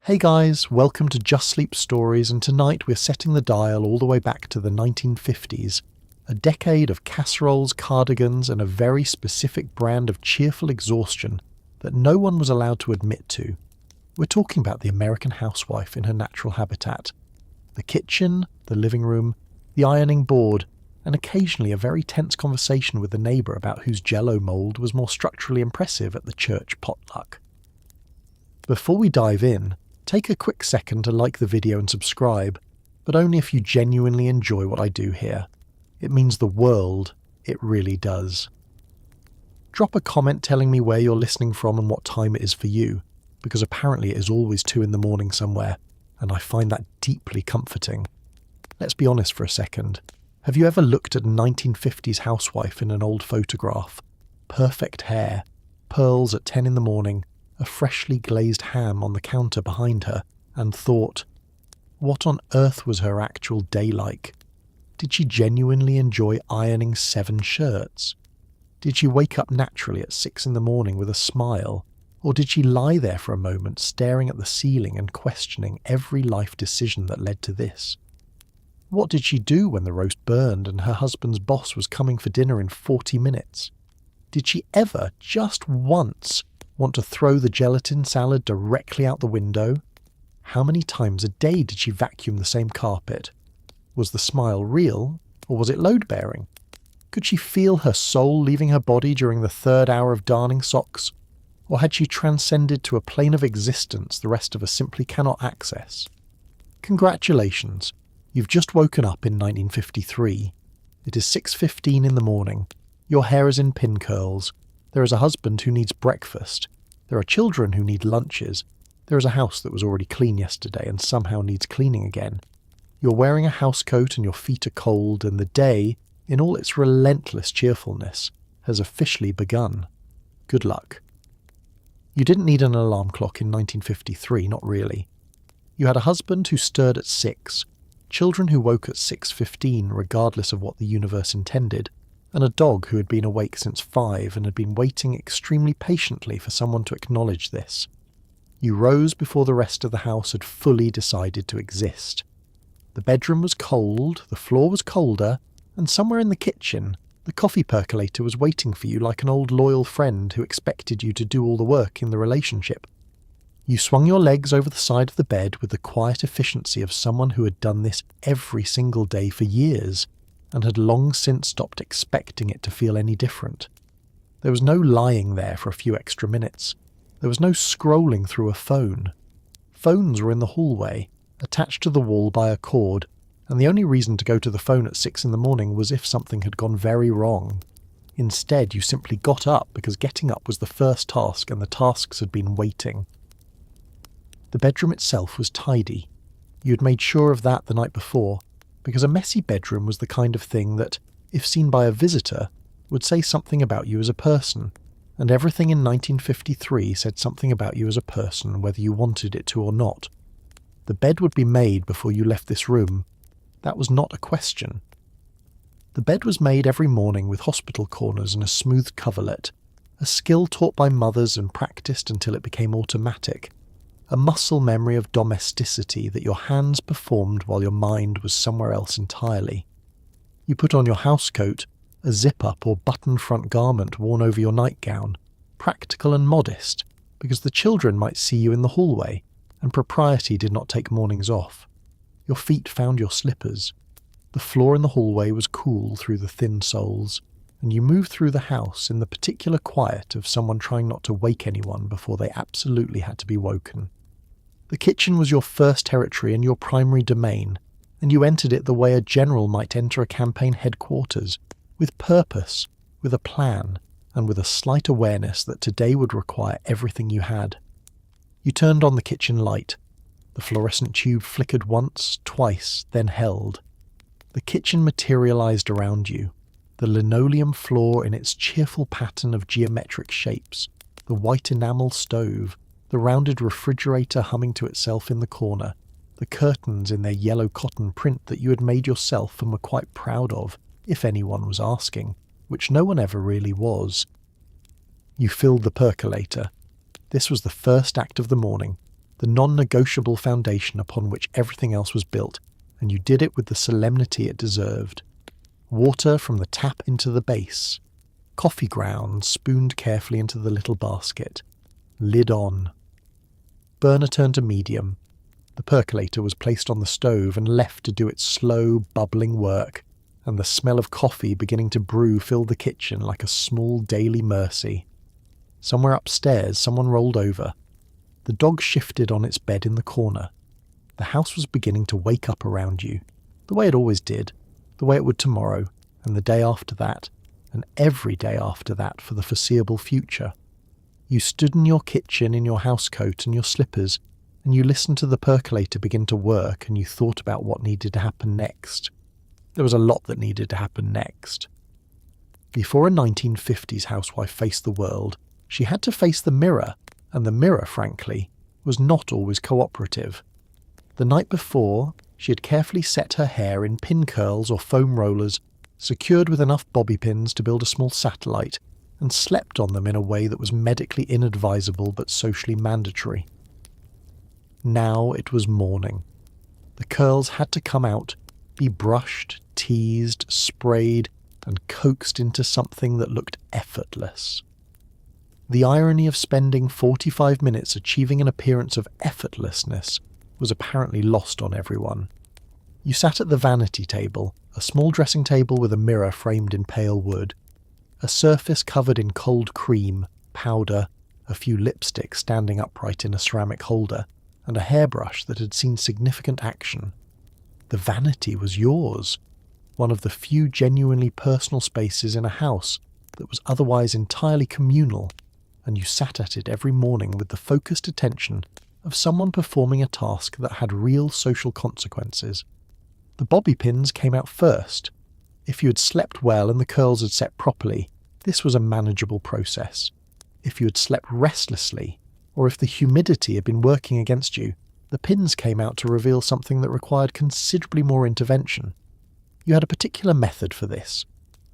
Hey guys, welcome to Just Sleep Stories, and tonight we're setting the dial all the way back to the 1950s, a decade of casseroles, cardigans, and a very specific brand of cheerful exhaustion that no one was allowed to admit to. We're talking about the American housewife in her natural habitat. The kitchen, the living room, the ironing board, and occasionally a very tense conversation with the neighbour about whose Jell-O mould was more structurally impressive at the church potluck. Before we dive in, take a quick second to like the video and subscribe, but only if you genuinely enjoy what I do here. It means the world, it really does. Drop a comment telling me where you're listening from and what time it is for you, because apparently it is always 2 a.m. somewhere, and I find that deeply comforting. Let's be honest for a second. Have you ever looked at a 1950s housewife in an old photograph? Perfect hair, pearls at 10 a.m, a freshly glazed ham on the counter behind her, and thought, what on earth was her actual day like? Did she genuinely enjoy ironing 7 shirts? Did she wake up naturally at 6 a.m. with a smile? Or did she lie there for a moment staring at the ceiling and questioning every life decision that led to this? What did she do when the roast burned and her husband's boss was coming for dinner in 40 minutes? Did she ever, just once, want to throw the gelatin salad directly out the window? How many times a day did she vacuum the same carpet? Was the smile real, or was it load-bearing? Could she feel her soul leaving her body during the 3rd hour of darning socks? Or had she transcended to a plane of existence the rest of us simply cannot access? Congratulations, you've just woken up in 1953. It is 6:15 in the morning. Your hair is in pin curls. There is a husband who needs breakfast. There are children who need lunches. There is a house that was already clean yesterday and somehow needs cleaning again. You're wearing a housecoat and your feet are cold, and the day, in all its relentless cheerfulness, has officially begun. Good luck. You didn't need an alarm clock in 1953, not really. You had a husband who stirred at 6, children who woke at 6:15 regardless of what the universe intended, and a dog who had been awake since 5 and had been waiting extremely patiently for someone to acknowledge this. You rose before the rest of the house had fully decided to exist. The bedroom was cold, the floor was colder, and somewhere in the kitchen, the coffee percolator was waiting for you like an old loyal friend who expected you to do all the work in the relationship. You swung your legs over the side of the bed with the quiet efficiency of someone who had done this every single day for years, and had long since stopped expecting it to feel any different. There was no lying there for a few extra minutes. There was no scrolling through a phone. Phones were in the hallway, attached to the wall by a cord, and the only reason to go to the phone at 6 a.m. was if something had gone very wrong. Instead, you simply got up because getting up was the first task and the tasks had been waiting. The bedroom itself was tidy. You had made sure of that the night before, because a messy bedroom was the kind of thing that, if seen by a visitor, would say something about you as a person, and everything in 1953 said something about you as a person whether you wanted it to or not. The bed would be made before you left this room. That was not a question. The bed was made every morning with hospital corners and a smooth coverlet, a skill taught by mothers and practiced until it became automatic, a muscle memory of domesticity that your hands performed while your mind was somewhere else entirely. You put on your housecoat, a zip-up or button-front garment worn over your nightgown, practical and modest, because the children might see you in the hallway, and propriety did not take mornings off. Your feet found your slippers. The floor in the hallway was cool through the thin soles, and you moved through the house in the particular quiet of someone trying not to wake anyone before they absolutely had to be woken. The kitchen was your first territory and your primary domain, and you entered it the way a general might enter a campaign headquarters, with purpose, with a plan, and with a slight awareness that today would require everything you had. You turned on the kitchen light. The fluorescent tube flickered once, twice, then held. The kitchen materialized around you, the linoleum floor in its cheerful pattern of geometric shapes, the white enamel stove, the rounded refrigerator humming to itself in the corner, the curtains in their yellow cotton print that you had made yourself and were quite proud of, if anyone was asking, which no one ever really was. You filled the percolator. This was the first act of the morning. the non-negotiable foundation upon which everything else was built, and you did it with the solemnity it deserved. Water from the tap into the base. Coffee grounds spooned carefully into the little basket. Lid on. Burner turned to medium. The percolator was placed on the stove and left to do its slow, bubbling work, and the smell of coffee beginning to brew filled the kitchen like a small daily mercy. Somewhere upstairs, someone rolled over. The dog shifted on its bed in the corner. The house was beginning to wake up around you, the way it always did, the way it would tomorrow, and the day after that, and every day after that for the foreseeable future. You stood in your kitchen in your housecoat and your slippers, and you listened to the percolator begin to work, and you thought about what needed to happen next. There was a lot that needed to happen next. Before a 1950s housewife faced the world, she had to face the mirror, and the mirror, frankly, was not always cooperative. The night before, she had carefully set her hair in pin curls or foam rollers, secured with enough bobby pins to build a small satellite, and slept on them in a way that was medically inadvisable but socially mandatory. Now it was morning. The curls had to come out, be brushed, teased, sprayed, and coaxed into something that looked effortless. The irony of spending 45 minutes achieving an appearance of effortlessness was apparently lost on everyone. You sat at the vanity table, a small dressing table with a mirror framed in pale wood, a surface covered in cold cream, powder, a few lipsticks standing upright in a ceramic holder, and a hairbrush that had seen significant action. The vanity was yours, one of the few genuinely personal spaces in a house that was otherwise entirely communal, and you sat at it every morning with the focused attention of someone performing a task that had real social consequences. The bobby pins came out first. If you had slept well and the curls had set properly, this was a manageable process. If you had slept restlessly, or if the humidity had been working against you, the pins came out to reveal something that required considerably more intervention. You had a particular method for this,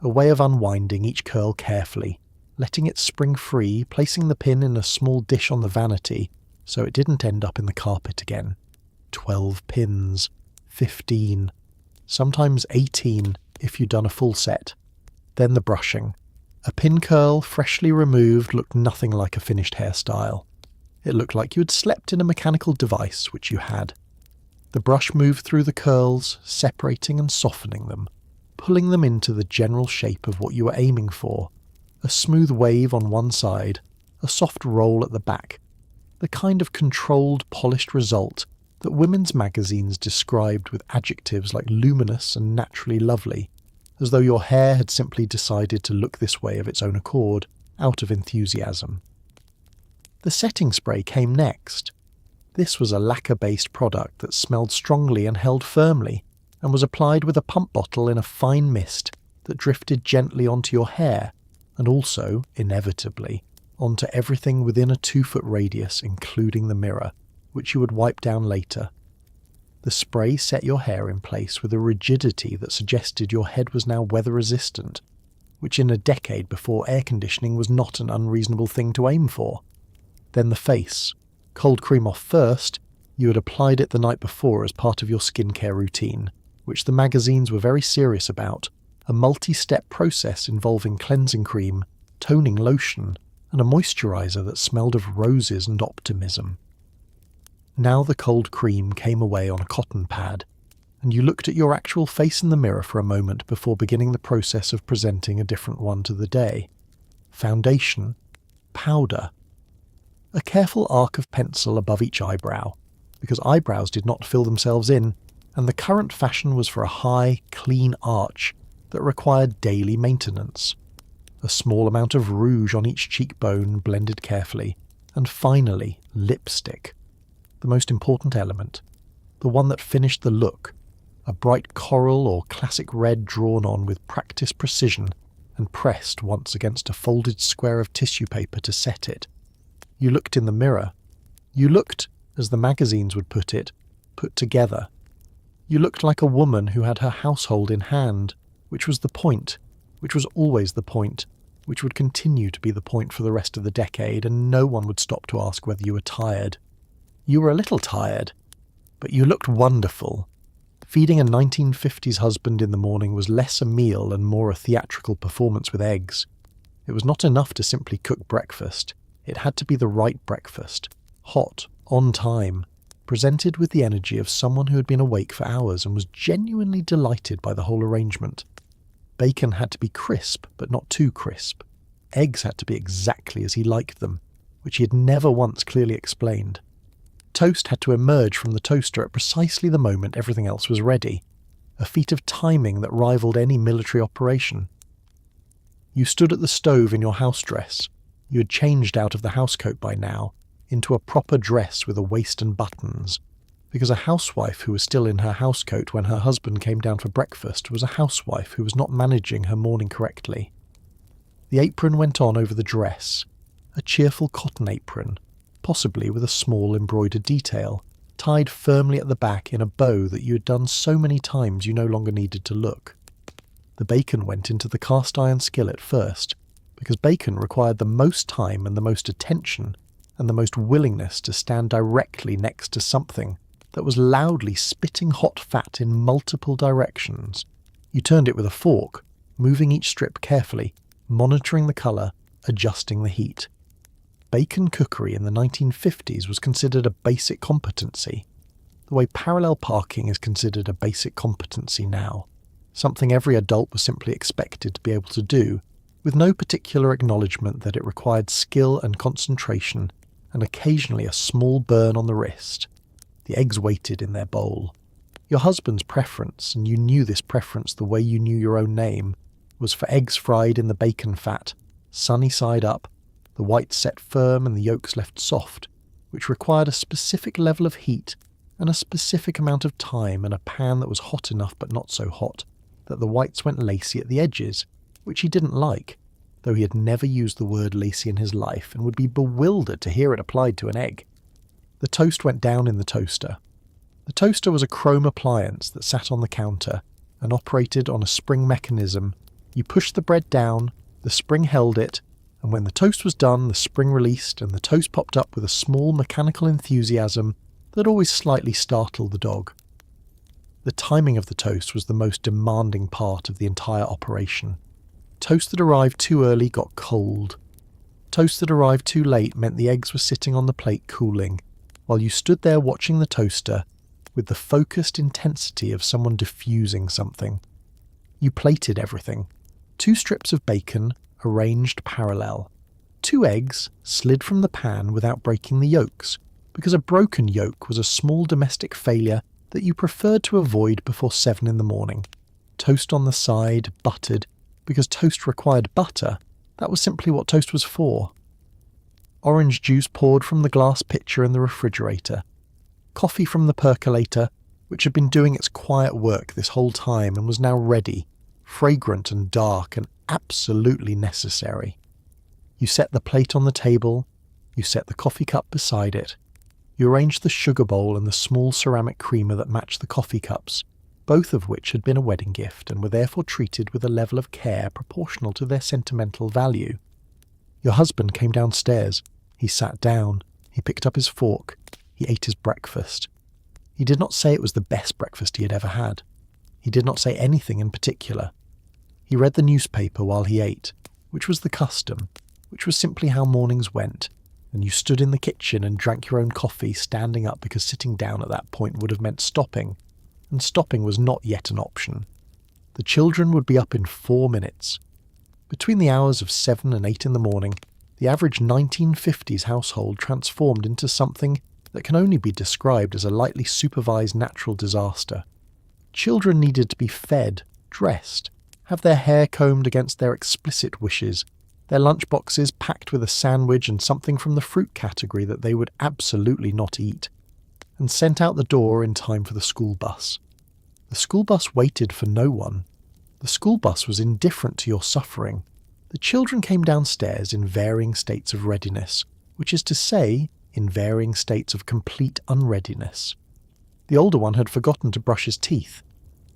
a way of unwinding each curl carefully, letting it spring free, placing the pin in a small dish on the vanity so it didn't end up in the carpet again. 12 pins, 15, sometimes 18 if you'd done a full set. Then the brushing. A pin curl, freshly removed, looked nothing like a finished hairstyle. It looked like you had slept in a mechanical device, which you had. The brush moved through the curls, separating and softening them, pulling them into the general shape of what you were aiming for. A smooth wave on one side, a soft roll at the back. The kind of controlled, polished result that women's magazines described with adjectives like luminous and naturally lovely, as though your hair had simply decided to look this way of its own accord, out of enthusiasm. The setting spray came next. This was a lacquer-based product that smelled strongly and held firmly, and was applied with a pump bottle in a fine mist that drifted gently onto your hair, and also, inevitably, onto everything within a 2-foot radius, including the mirror, which you would wipe down later. The spray set your hair in place with a rigidity that suggested your head was now weather-resistant, which in a decade before air conditioning was not an unreasonable thing to aim for. Then the face. Cold cream off first, you had applied it the night before as part of your skincare routine, which the magazines were very serious about, a multi-step process involving cleansing cream, toning lotion, and a moisturizer that smelled of roses and optimism. Now the cold cream came away on a cotton pad, and you looked at your actual face in the mirror for a moment before beginning the process of presenting a different one to the day. Foundation, powder, a careful arc of pencil above each eyebrow, because eyebrows did not fill themselves in, and the current fashion was for a high, clean arch that required daily maintenance. A small amount of rouge on each cheekbone blended carefully, and finally, lipstick. The most important element, the one that finished the look, a bright coral or classic red drawn on with practiced precision and pressed once against a folded square of tissue paper to set it. You looked in the mirror. You looked, as the magazines would put it, put together. You looked like a woman who had her household in hand, which was the point, which was always the point, which would continue to be the point for the rest of the decade, and no one would stop to ask whether you were tired. You were a little tired, but you looked wonderful. Feeding a 1950s husband in the morning was less a meal and more a theatrical performance with eggs. It was not enough to simply cook breakfast. It had to be the right breakfast, hot, on time, presented with the energy of someone who had been awake for hours and was genuinely delighted by the whole arrangement. Bacon had to be crisp, but not too crisp. Eggs had to be exactly as he liked them, which he had never once clearly explained. Toast had to emerge from the toaster at precisely the moment everything else was ready, a feat of timing that rivaled any military operation. You stood at the stove in your house dress. You had changed out of the housecoat by now, into a proper dress with a waist and buttons, because a housewife who was still in her housecoat when her husband came down for breakfast was a housewife who was not managing her morning correctly. The apron went on over the dress, a cheerful cotton apron, possibly with a small embroidered detail, tied firmly at the back in a bow that you had done so many times you no longer needed to look. The bacon went into the cast iron skillet first, because bacon required the most time and the most attention and the most willingness to stand directly next to something that was loudly spitting hot fat in multiple directions. You turned it with a fork, moving each strip carefully, monitoring the colour, adjusting the heat. Bacon cookery in the 1950s was considered a basic competency, the way parallel parking is considered a basic competency now, something every adult was simply expected to be able to do, with no particular acknowledgement that it required skill and concentration and occasionally a small burn on the wrist. The eggs waited in their bowl. Your husband's preference, and you knew this preference the way you knew your own name, was for eggs fried in the bacon fat, sunny side up, the whites set firm and the yolks left soft, which required a specific level of heat and a specific amount of time in a pan that was hot enough but not so hot that the whites went lacy at the edges, which he didn't like, though he had never used the word lacy in his life and would be bewildered to hear it applied to an egg. The toast went down in the toaster. The toaster was a chrome appliance that sat on the counter and operated on a spring mechanism. You pushed the bread down, the spring held it, and when the toast was done, the spring released and the toast popped up with a small mechanical enthusiasm that always slightly startled the dog. The timing of the toast was the most demanding part of the entire operation. Toast that arrived too early got cold. Toast that arrived too late meant the eggs were sitting on the plate cooling, while you stood there watching the toaster with the focused intensity of someone diffusing something. You plated everything. 2 strips of bacon, arranged parallel. 2 eggs slid from the pan without breaking the yolks, because a broken yolk was a small domestic failure that you preferred to avoid before 7 in the morning. Toast on the side, buttered, because toast required butter. That was simply what toast was for. Orange juice poured from the glass pitcher in the refrigerator. Coffee from the percolator, which had been doing its quiet work this whole time and was now ready, fragrant and dark and absolutely necessary. You set the plate on the table. You set the coffee cup beside it. You arranged the sugar bowl and the small ceramic creamer that matched the coffee cups, both of which had been a wedding gift and were therefore treated with a level of care proportional to their sentimental value. Your husband came downstairs. He sat down. He picked up his fork. He ate his breakfast. He did not say it was the best breakfast he had ever had. He did not say anything in particular. He read the newspaper while he ate, which was the custom, which was simply how mornings went, and you stood in the kitchen and drank your own coffee standing up because sitting down at that point would have meant stopping, and stopping was not yet an option. The children would be up in 4 minutes. Between the hours of 7 and 8 in the morning, the average 1950s household transformed into something that can only be described as a lightly supervised natural disaster. Children needed to be fed, dressed, have their hair combed against their explicit wishes, their lunchboxes packed with a sandwich and something from the fruit category that they would absolutely not eat, and sent out the door in time for the school bus. The school bus waited for no one. The school bus was indifferent to your suffering. The children came downstairs in varying states of readiness, which is to say, in varying states of complete unreadiness. The older one had forgotten to brush his teeth.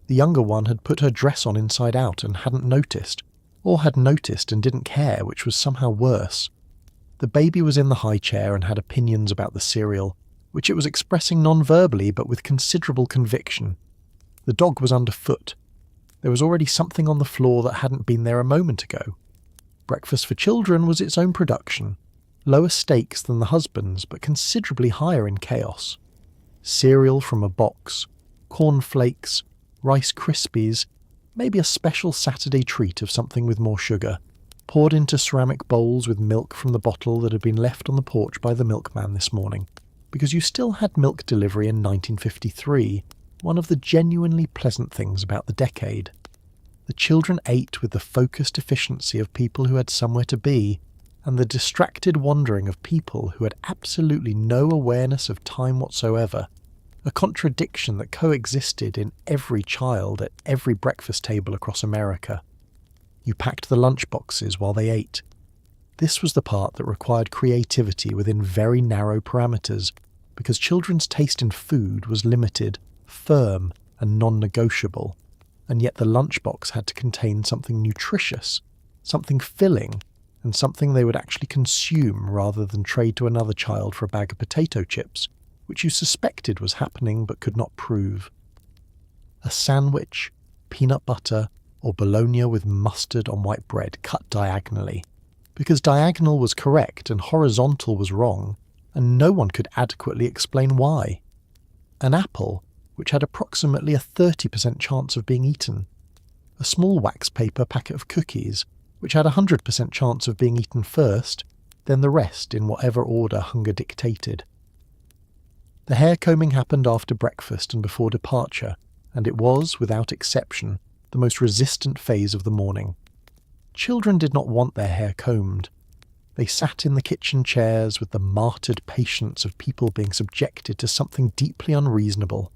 The younger one had put her dress on inside out and hadn't noticed, or had noticed and didn't care, which was somehow worse. The baby was in the high chair and had opinions about the cereal, which it was expressing non-verbally but with considerable conviction. The dog was underfoot. There was already something on the floor that hadn't been there a moment ago. Breakfast for children was its own production, lower stakes than the husband's but considerably higher in chaos. Cereal from a box, cornflakes, Rice Krispies, maybe a special Saturday treat of something with more sugar, poured into ceramic bowls with milk from the bottle that had been left on the porch by the milkman this morning, because you still had milk delivery in 1953, one of the genuinely pleasant things about the decade. The children ate with the focused efficiency of people who had somewhere to be, and the distracted wandering of people who had absolutely no awareness of time whatsoever, a contradiction that coexisted in every child at every breakfast table across America. You packed the lunchboxes while they ate. This was the part that required creativity within very narrow parameters, because children's taste in food was limited, firm, and non-negotiable, and yet the lunchbox had to contain something nutritious, something filling, and something they would actually consume rather than trade to another child for a bag of potato chips, which you suspected was happening but could not prove. A sandwich, peanut butter, or bologna with mustard on white bread cut diagonally, because diagonal was correct and horizontal was wrong, and no one could adequately explain why. An apple, which had approximately a 30% chance of being eaten. A small wax paper packet of cookies, which had a 100% chance of being eaten first, then the rest in whatever order hunger dictated. The hair combing happened after breakfast and before departure, and it was, without exception, the most resistant phase of the morning. Children did not want their hair combed. They sat in the kitchen chairs with the martyred patience of people being subjected to something deeply unreasonable,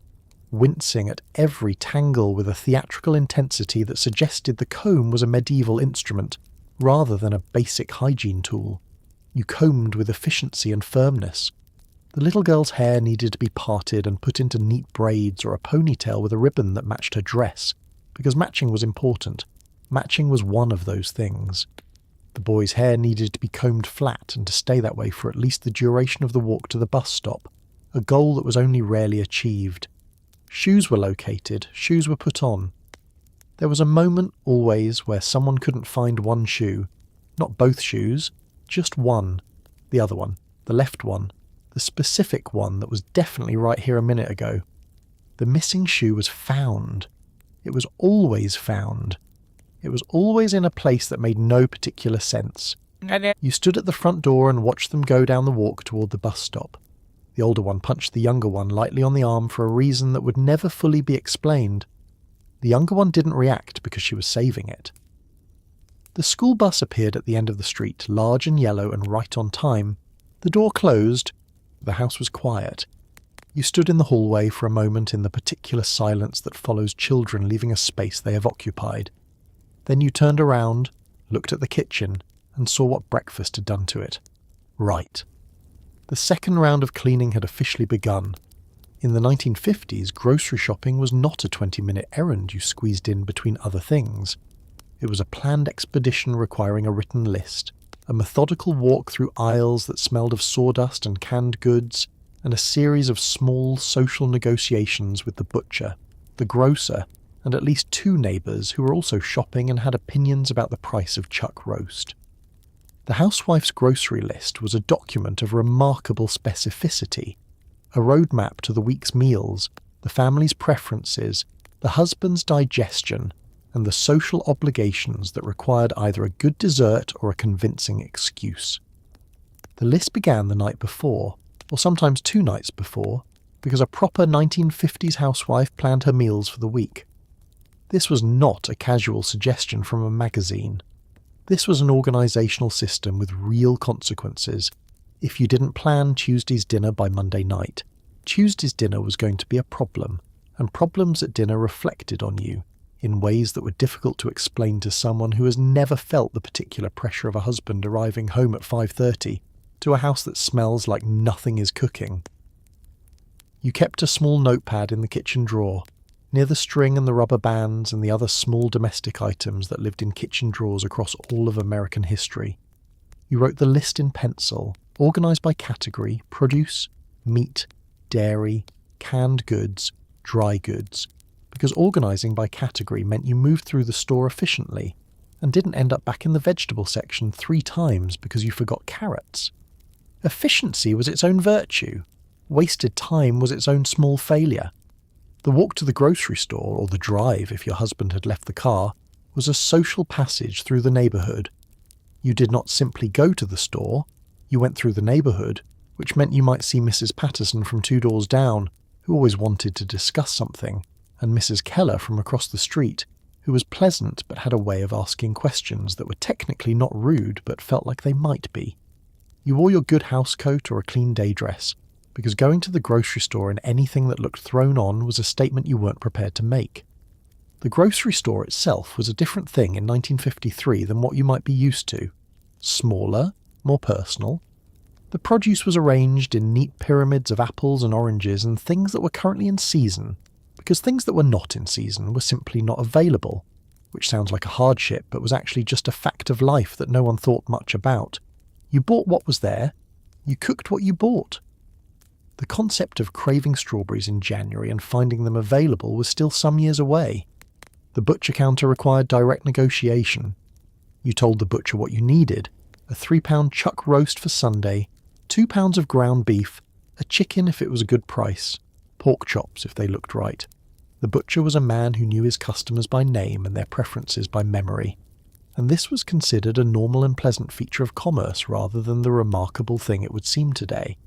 wincing at every tangle with a theatrical intensity that suggested the comb was a medieval instrument, rather than a basic hygiene tool. You combed with efficiency and firmness. The little girl's hair needed to be parted and put into neat braids or a ponytail with a ribbon that matched her dress, because matching was important. Matching was one of those things. The boy's hair needed to be combed flat and to stay that way for at least the duration of the walk to the bus stop, a goal that was only rarely achieved. Shoes were located, shoes were put on. There was a moment always where someone couldn't find one shoe, not both shoes, just one, the other one, the left one, the specific one that was definitely right here a minute ago. The missing shoe was found. It was always found. It was always in a place that made no particular sense. You stood at the front door and watched them go down the walk toward the bus stop. The older one punched the younger one lightly on the arm for a reason that would never fully be explained. The younger one didn't react because she was saving it. The school bus appeared at the end of the street, large and yellow and right on time. The door closed. The house was quiet. You stood in the hallway for a moment in the particular silence that follows children leaving a space they have occupied. Then you turned around, looked at the kitchen, and saw what breakfast had done to it. Right. The second round of cleaning had officially begun. In the 1950s, grocery shopping was not a 20-minute errand you squeezed in between other things. It was a planned expedition requiring a written list, a methodical walk through aisles that smelled of sawdust and canned goods, and a series of small social negotiations with the butcher, the grocer, and at least two neighbours who were also shopping and had opinions about the price of chuck roast. The housewife's grocery list was a document of remarkable specificity, a roadmap to the week's meals, the family's preferences, the husband's digestion, and the social obligations that required either a good dessert or a convincing excuse. The list began the night before, or sometimes 2 nights before, because a proper 1950s housewife planned her meals for the week. This was not a casual suggestion from a magazine. This was an organisational system with real consequences. If you didn't plan Tuesday's dinner by Monday night, Tuesday's dinner was going to be a problem, and problems at dinner reflected on you, in ways that were difficult to explain to someone who has never felt the particular pressure of a husband arriving home at 5:30 to a house that smells like nothing is cooking. You kept a small notepad in the kitchen drawer, near the string and the rubber bands and the other small domestic items that lived in kitchen drawers across all of American history. You wrote the list in pencil, organised by category, produce, meat, dairy, canned goods, dry goods, because organising by category meant you moved through the store efficiently and didn't end up back in the vegetable section 3 times because you forgot carrots. Efficiency was its own virtue. Wasted time was its own small failure. The walk to the grocery store, or the drive if your husband had left the car, was a social passage through the neighbourhood. You did not simply go to the store, you went through the neighbourhood, which meant you might see Mrs. Patterson from 2 doors down, who always wanted to discuss something, and Mrs. Keller from across the street, who was pleasant but had a way of asking questions that were technically not rude but felt like they might be. You wore your good house coat or a clean day dress, because going to the grocery store in anything that looked thrown on was a statement you weren't prepared to make. The grocery store itself was a different thing in 1953 than what you might be used to. Smaller, more personal. The produce was arranged in neat pyramids of apples and oranges and things that were currently in season, because things that were not in season were simply not available, which sounds like a hardship but was actually just a fact of life that no one thought much about. You bought what was there, you cooked what you bought. The concept of craving strawberries in January and finding them available was still some years away. The butcher counter required direct negotiation. You told the butcher what you needed: a 3-pound chuck roast for Sunday, 2 pounds of ground beef, a chicken if it was a good price, pork chops if they looked right. The butcher was a man who knew his customers by name and their preferences by memory, and this was considered a normal and pleasant feature of commerce rather than the remarkable thing it would seem today.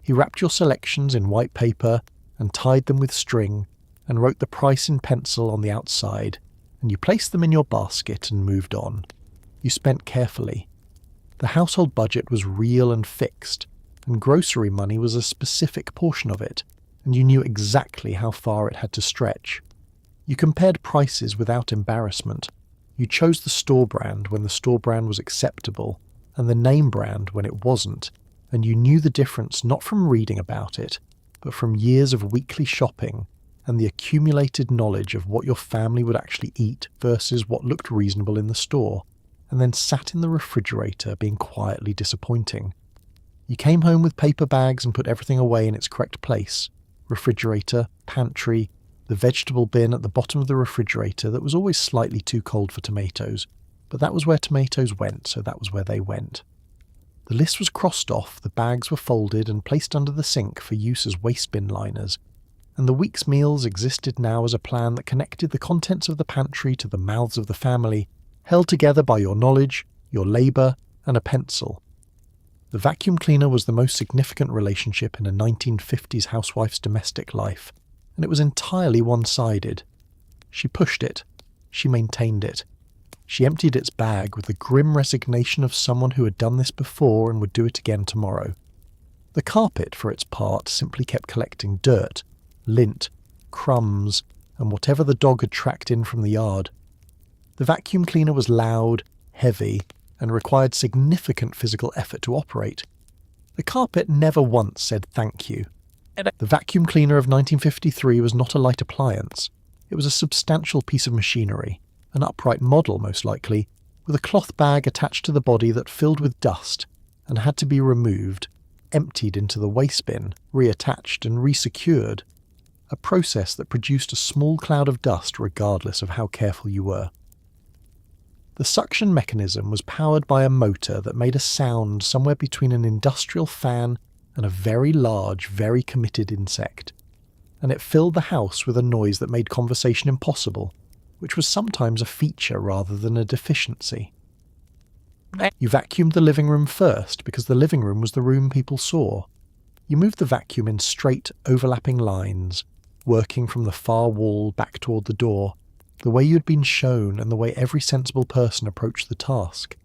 He wrapped your selections in white paper and tied them with string and wrote the price in pencil on the outside, and you placed them in your basket and moved on. You spent carefully. The household budget was real and fixed, and grocery money was a specific portion of it, and you knew exactly how far it had to stretch. You compared prices without embarrassment. You chose the store brand when the store brand was acceptable, and the name brand when it wasn't, and you knew the difference not from reading about it, but from years of weekly shopping and the accumulated knowledge of what your family would actually eat versus what looked reasonable in the store, and then sat in the refrigerator being quietly disappointing. You came home with paper bags and put everything away in its correct place: refrigerator, pantry, the vegetable bin at the bottom of the refrigerator that was always slightly too cold for tomatoes, but that was where tomatoes went, so that was where they went. The list was crossed off, the bags were folded and placed under the sink for use as waste bin liners, and the week's meals existed now as a plan that connected the contents of the pantry to the mouths of the family, held together by your knowledge, your labour, and a pencil. The vacuum cleaner was the most significant relationship in a 1950s housewife's domestic life, and it was entirely one-sided. She pushed it. She maintained it. She emptied its bag with the grim resignation of someone who had done this before and would do it again tomorrow. The carpet, for its part, simply kept collecting dirt, lint, crumbs, and whatever the dog had tracked in from the yard. The vacuum cleaner was loud, heavy, and required significant physical effort to operate. The carpet never once said thank you. The vacuum cleaner of 1953 was not a light appliance. It was a substantial piece of machinery, an upright model most likely, with a cloth bag attached to the body that filled with dust and had to be removed, emptied into the waste bin, reattached and resecured, a process that produced a small cloud of dust regardless of how careful you were. The suction mechanism was powered by a motor that made a sound somewhere between an industrial fan and a very large, very committed insect, and it filled the house with a noise that made conversation impossible, which was sometimes a feature rather than a deficiency. You vacuumed the living room first because the living room was the room people saw. You moved the vacuum in straight, overlapping lines, working from the far wall back toward the door, the way you'd been shown and the way every sensible person approached the task,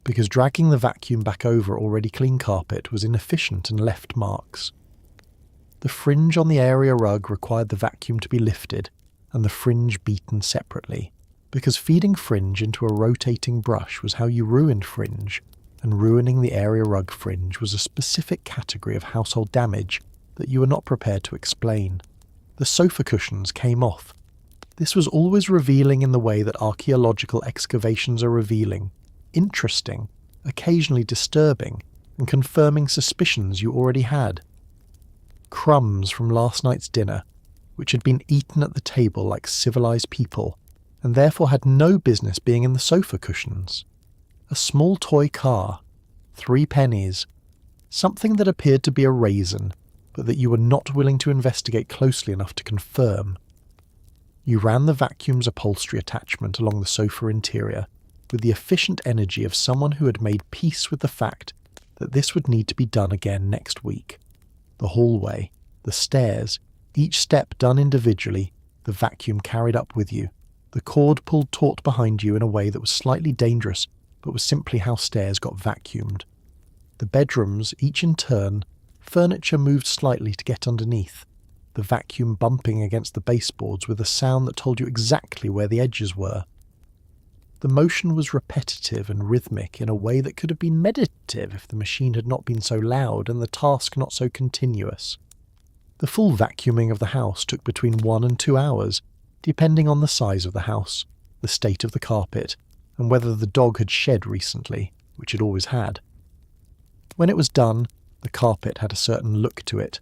because dragging the vacuum back over already clean carpet was inefficient and left marks. The fringe on the area rug required the vacuum to be lifted and the fringe beaten separately, because feeding fringe into a rotating brush was how you ruined fringe, and ruining the area rug fringe was a specific category of household damage that you were not prepared to explain. The sofa cushions came off. This was always revealing in the way that archaeological excavations are revealing, interesting, occasionally disturbing, and confirming suspicions you already had. crumbs from last night's dinner, which had been eaten at the table like civilized people, and therefore had no business being in the sofa cushions. A small toy car, 3 pennies, something that appeared to be a raisin, but that you were not willing to investigate closely enough to confirm. You ran the vacuum's upholstery attachment along the sofa interior with the efficient energy of someone who had made peace with the fact that this would need to be done again next week. The hallway, the stairs, each step done individually, the vacuum carried up with you, the cord pulled taut behind you in a way that was slightly dangerous, but was simply how stairs got vacuumed. The bedrooms, each in turn, furniture moved slightly to get underneath, the vacuum bumping against the baseboards with a sound that told you exactly where the edges were. The motion was repetitive and rhythmic in a way that could have been meditative if the machine had not been so loud and the task not so continuous. The full vacuuming of the house took between 1 and 2 hours, depending on the size of the house, the state of the carpet, and whether the dog had shed recently, which it always had. When it was done, the carpet had a certain look to it,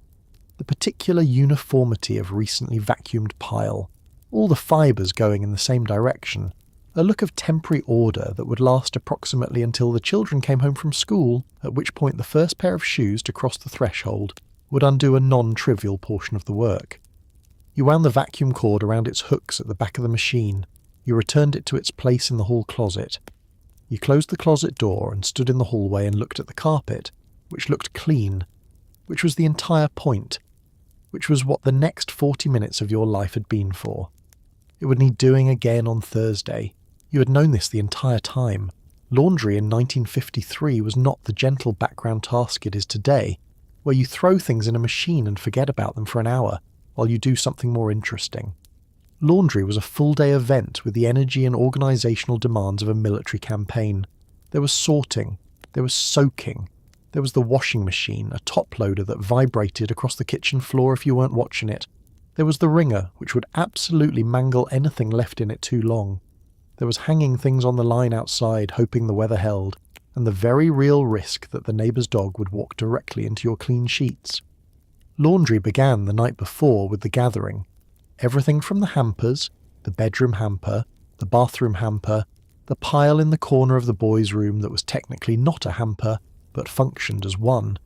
the particular uniformity of recently vacuumed pile, all the fibres going in the same direction, a look of temporary order that would last approximately until the children came home from school, at which point the first pair of shoes to cross the threshold would undo a non-trivial portion of the work. You wound the vacuum cord around its hooks at the back of the machine. You returned it to its place in the hall closet. You closed the closet door and stood in the hallway and looked at the carpet, which looked clean, which was the entire point, which was what the next 40 minutes of your life had been for. It would need doing again on Thursday. You had known this the entire time. Laundry in 1953 was not the gentle background task it is today, where you throw things in a machine and forget about them for an hour, while you do something more interesting. Laundry was a full-day event with the energy and organisational demands of a military campaign. There was sorting, there was soaking, there was the washing machine, a top-loader that vibrated across the kitchen floor if you weren't watching it. There was the wringer, which would absolutely mangle anything left in it too long. There was hanging things on the line outside, hoping the weather held, and the very real risk that the neighbour's dog would walk directly into your clean sheets. Laundry began the night before with the gathering. Everything from the hampers, the bedroom hamper, the bathroom hamper, the pile in the corner of the boys' room that was technically not a hamper, but functioned as one,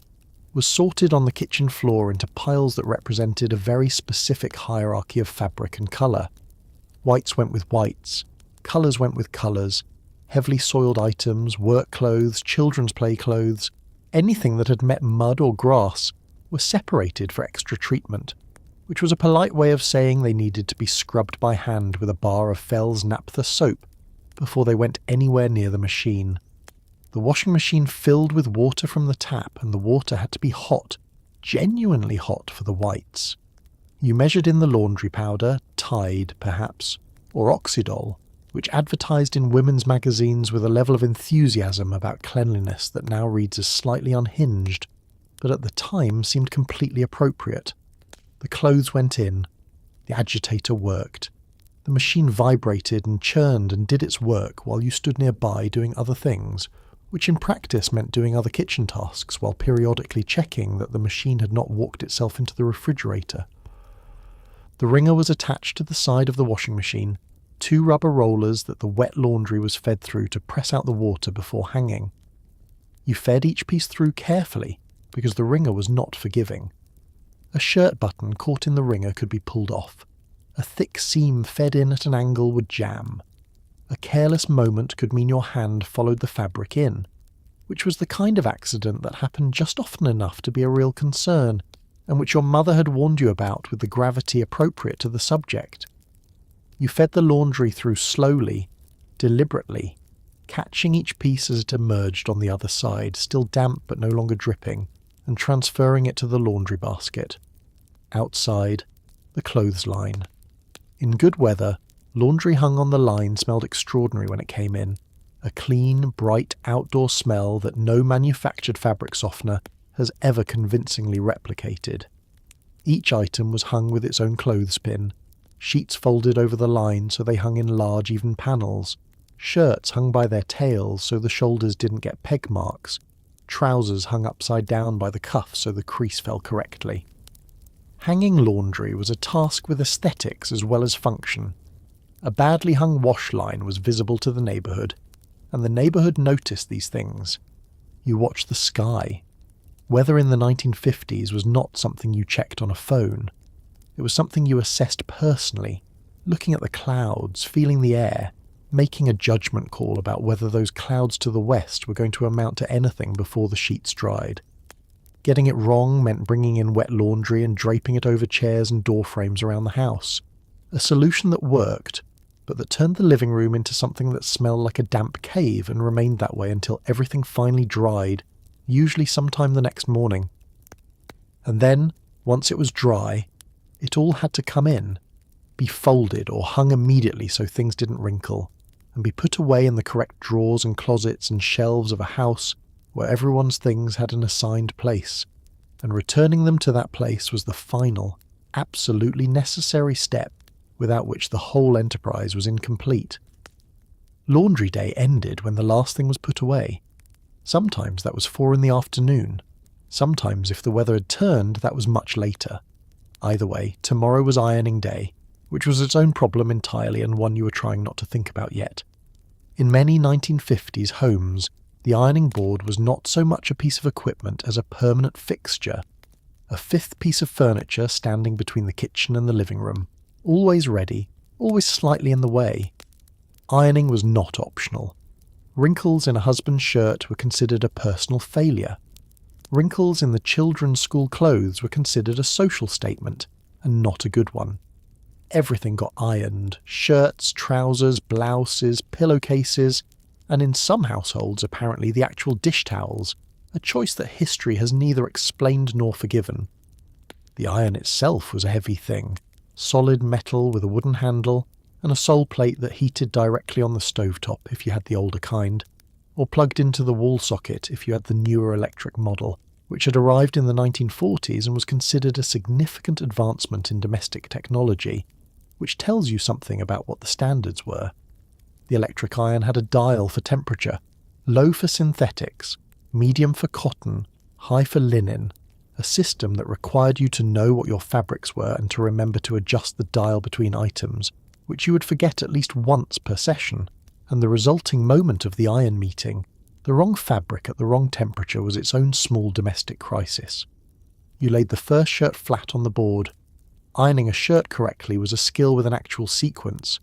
was sorted on the kitchen floor into piles that represented a very specific hierarchy of fabric and colour. Whites went with whites, colours went with colours, heavily soiled items, work clothes, children's play clothes, anything that had met mud or grass, were separated for extra treatment, which was a polite way of saying they needed to be scrubbed by hand with a bar of Fell's naphtha soap before they went anywhere near the machine. The washing machine filled with water from the tap, and the water had to be hot, genuinely hot for the whites. You measured in the laundry powder, Tide perhaps, or Oxydol, which advertised in women's magazines with a level of enthusiasm about cleanliness that now reads as slightly unhinged, but at the time seemed completely appropriate. The clothes went in. The agitator worked. The machine vibrated and churned and did its work while you stood nearby doing other things, which in practice meant doing other kitchen tasks while periodically checking that the machine had not walked itself into the refrigerator. The wringer was attached to the side of the washing machine, 2 rubber rollers that the wet laundry was fed through to press out the water before hanging. You fed each piece through carefully, because the wringer was not forgiving. A shirt button caught in the wringer could be pulled off. A thick seam fed in at an angle would jam. A careless moment could mean your hand followed the fabric in, which was the kind of accident that happened just often enough to be a real concern, and which your mother had warned you about with the gravity appropriate to the subject. You fed the laundry through slowly, deliberately, catching each piece as it emerged on the other side, still damp but no longer dripping, and transferring it to the laundry basket. Outside, the clothesline. In good weather, laundry hung on the line smelled extraordinary when it came in, a clean, bright outdoor smell that no manufactured fabric softener has ever convincingly replicated. Each item was hung with its own clothespin, sheets folded over the line so they hung in large even panels, shirts hung by their tails so the shoulders didn't get peg marks, trousers hung upside down by the cuff so the crease fell correctly. Hanging laundry was a task with aesthetics as well as function. A badly hung wash line was visible to the neighbourhood, and the neighbourhood noticed these things. You watched the sky. Weather in the 1950s was not something you checked on a phone. It was something you assessed personally, looking at the clouds, feeling the air, making a judgment call about whether those clouds to the west were going to amount to anything before the sheets dried. Getting it wrong meant bringing in wet laundry and draping it over chairs and door frames around the house. A solution that worked, but that turned the living room into something that smelled like a damp cave and remained that way until everything finally dried, usually sometime the next morning. And then, once it was dry, it all had to come in, be folded or hung immediately so things didn't wrinkle, and be put away in the correct drawers and closets and shelves of a house where everyone's things had an assigned place, and returning them to that place was the final, absolutely necessary step without which the whole enterprise was incomplete. Laundry day ended when the last thing was put away. Sometimes that was 4 p.m. Sometimes, if the weather had turned, that was much later. Either way, tomorrow was ironing day, which was its own problem entirely and one you were trying not to think about yet. In many 1950s homes, the ironing board was not so much a piece of equipment as a permanent fixture, a fifth piece of furniture standing between the kitchen and the living room, always ready, always slightly in the way. Ironing was not optional. Wrinkles in a husband's shirt were considered a personal failure. Wrinkles in the children's school clothes were considered a social statement, and not a good one. Everything got ironed: shirts, trousers, blouses, pillowcases, and in some households apparently the actual dish towels, a choice that history has neither explained nor forgiven. The iron itself was a heavy thing, solid metal with a wooden handle, and a sole plate that heated directly on the stovetop if you had the older kind, or plugged into the wall socket if you had the newer electric model, which had arrived in the 1940s and was considered a significant advancement in domestic technology, which tells you something about what the standards were. The electric iron had a dial for temperature, low for synthetics, medium for cotton, high for linen, a system that required you to know what your fabrics were and to remember to adjust the dial between items, which you would forget at least once per session, and the resulting moment of the iron meeting, the wrong fabric at the wrong temperature, was its own small domestic crisis. You laid the first shirt flat on the board. Ironing a shirt correctly was a skill with an actual sequence.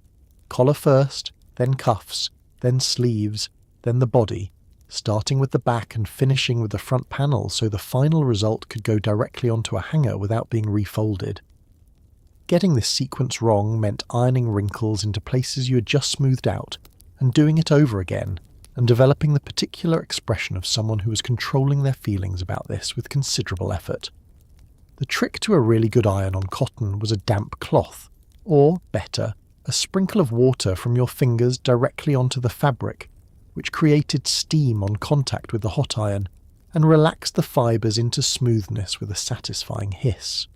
Collar first, then cuffs, then sleeves, then the body, starting with the back and finishing with the front panel so the final result could go directly onto a hanger without being refolded. Getting this sequence wrong meant ironing wrinkles into places you had just smoothed out, and doing it over again, and developing the particular expression of someone who was controlling their feelings about this with considerable effort. The trick to a really good iron on cotton was a damp cloth, or, better, a sprinkle of water from your fingers directly onto the fabric, which created steam on contact with the hot iron, and relaxed the fibres into smoothness with a satisfying hiss.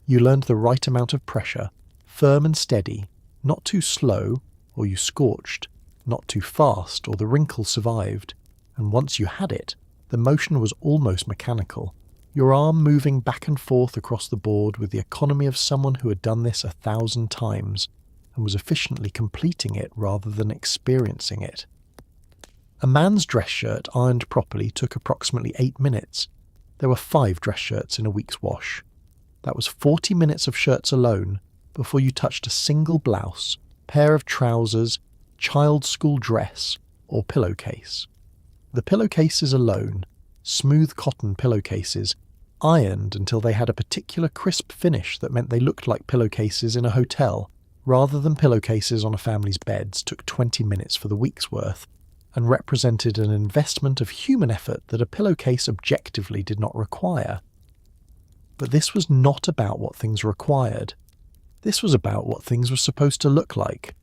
You learned the right amount of pressure, firm and steady, not too slow, or you scorched, not too fast, or the wrinkle survived, and once you had it, the motion was almost mechanical, your arm moving back and forth across the board with the economy of someone who had done this 1,000 times, and was efficiently completing it rather than experiencing it. A man's dress shirt ironed properly took approximately 8 minutes. There were 5 dress shirts in a week's wash. That was 40 minutes of shirts alone before you touched a single blouse, pair of trousers, child's school dress, or pillowcase. The pillowcases alone, smooth cotton pillowcases, ironed until they had a particular crisp finish that meant they looked like pillowcases in a hotel, rather than pillowcases on a family's beds, took 20 minutes for the week's worth, and represented an investment of human effort that a pillowcase objectively did not require. But this was not about what things required. This was about what things were supposed to look like.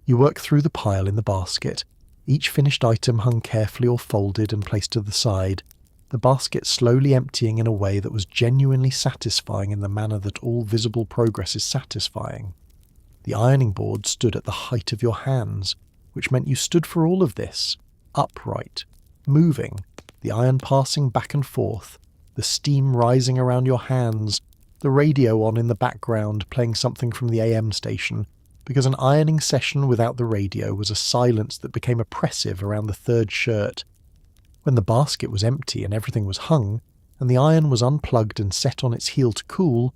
You work through the pile in the basket, each finished item hung carefully or folded and placed to the side, the basket slowly emptying in a way that was genuinely satisfying in the manner that all visible progress is satisfying. The ironing board stood at the height of your hands, which meant you stood for all of this, upright, moving, the iron passing back and forth, the steam rising around your hands, the radio on in the background playing something from the AM station, because an ironing session without the radio was a silence that became oppressive around the third shirt. When the basket was empty and everything was hung, and the iron was unplugged and set on its heel to cool,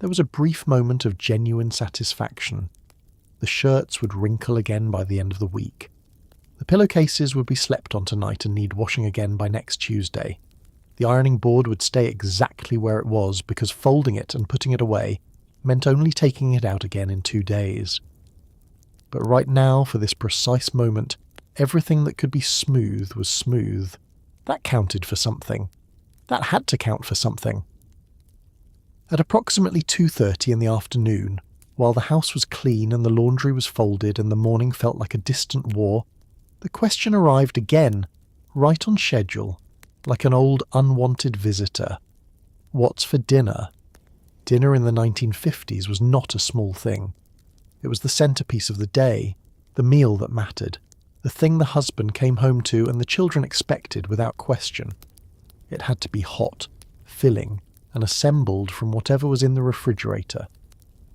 there was a brief moment of genuine satisfaction. The shirts would wrinkle again by the end of the week. The pillowcases would be slept on tonight and need washing again by next Tuesday. The ironing board would stay exactly where it was because folding it and putting it away meant only taking it out again in 2 days. But right now, for this precise moment, everything that could be smooth was smooth. That counted for something. That had to count for something. At approximately 2:30 in the afternoon, while the house was clean and the laundry was folded and the morning felt like a distant war, the question arrived again, right on schedule, like an old unwanted visitor. What's for dinner? Dinner in the 1950s was not a small thing. It was the centerpiece of the day, the meal that mattered, the thing the husband came home to and the children expected without question. It had to be hot, filling, and assembled from whatever was in the refrigerator,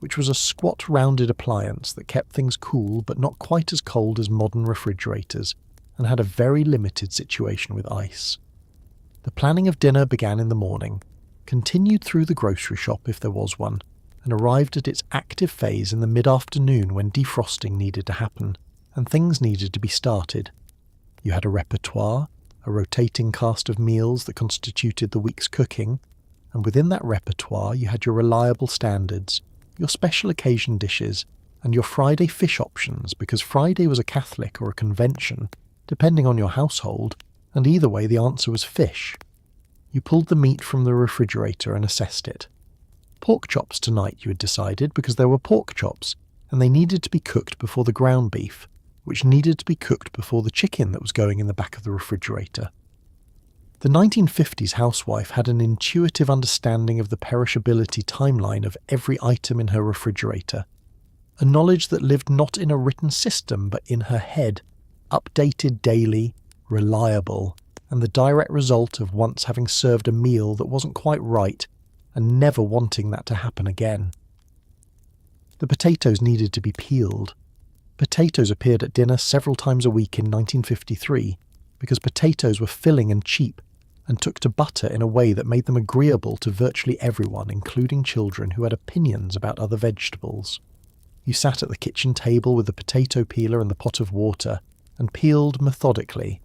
which was a squat rounded appliance that kept things cool but not quite as cold as modern refrigerators, and had a very limited situation with ice. The planning of dinner began in the morning, continued through the grocery shop if there was one, and arrived at its active phase in the mid-afternoon when defrosting needed to happen, and things needed to be started. You had a repertoire, a rotating cast of meals that constituted the week's cooking, and within that repertoire you had your reliable standards, your special occasion dishes, and your Friday fish options, because Friday was a Catholic or a convention, depending on your household, and either way the answer was fish. You pulled the meat from the refrigerator and assessed it. Pork chops tonight, you had decided, because there were pork chops, and they needed to be cooked before the ground beef, which needed to be cooked before the chicken that was going in the back of the refrigerator. The 1950s housewife had an intuitive understanding of the perishability timeline of every item in her refrigerator, a knowledge that lived not in a written system but in her head, updated daily, reliable, and the direct result of once having served a meal that wasn't quite right and never wanting that to happen again. The potatoes needed to be peeled. Potatoes appeared at dinner several times a week in 1953 because potatoes were filling and cheap and took to butter in a way that made them agreeable to virtually everyone, including children who had opinions about other vegetables. You sat at the kitchen table with the potato peeler and the pot of water and peeled methodically,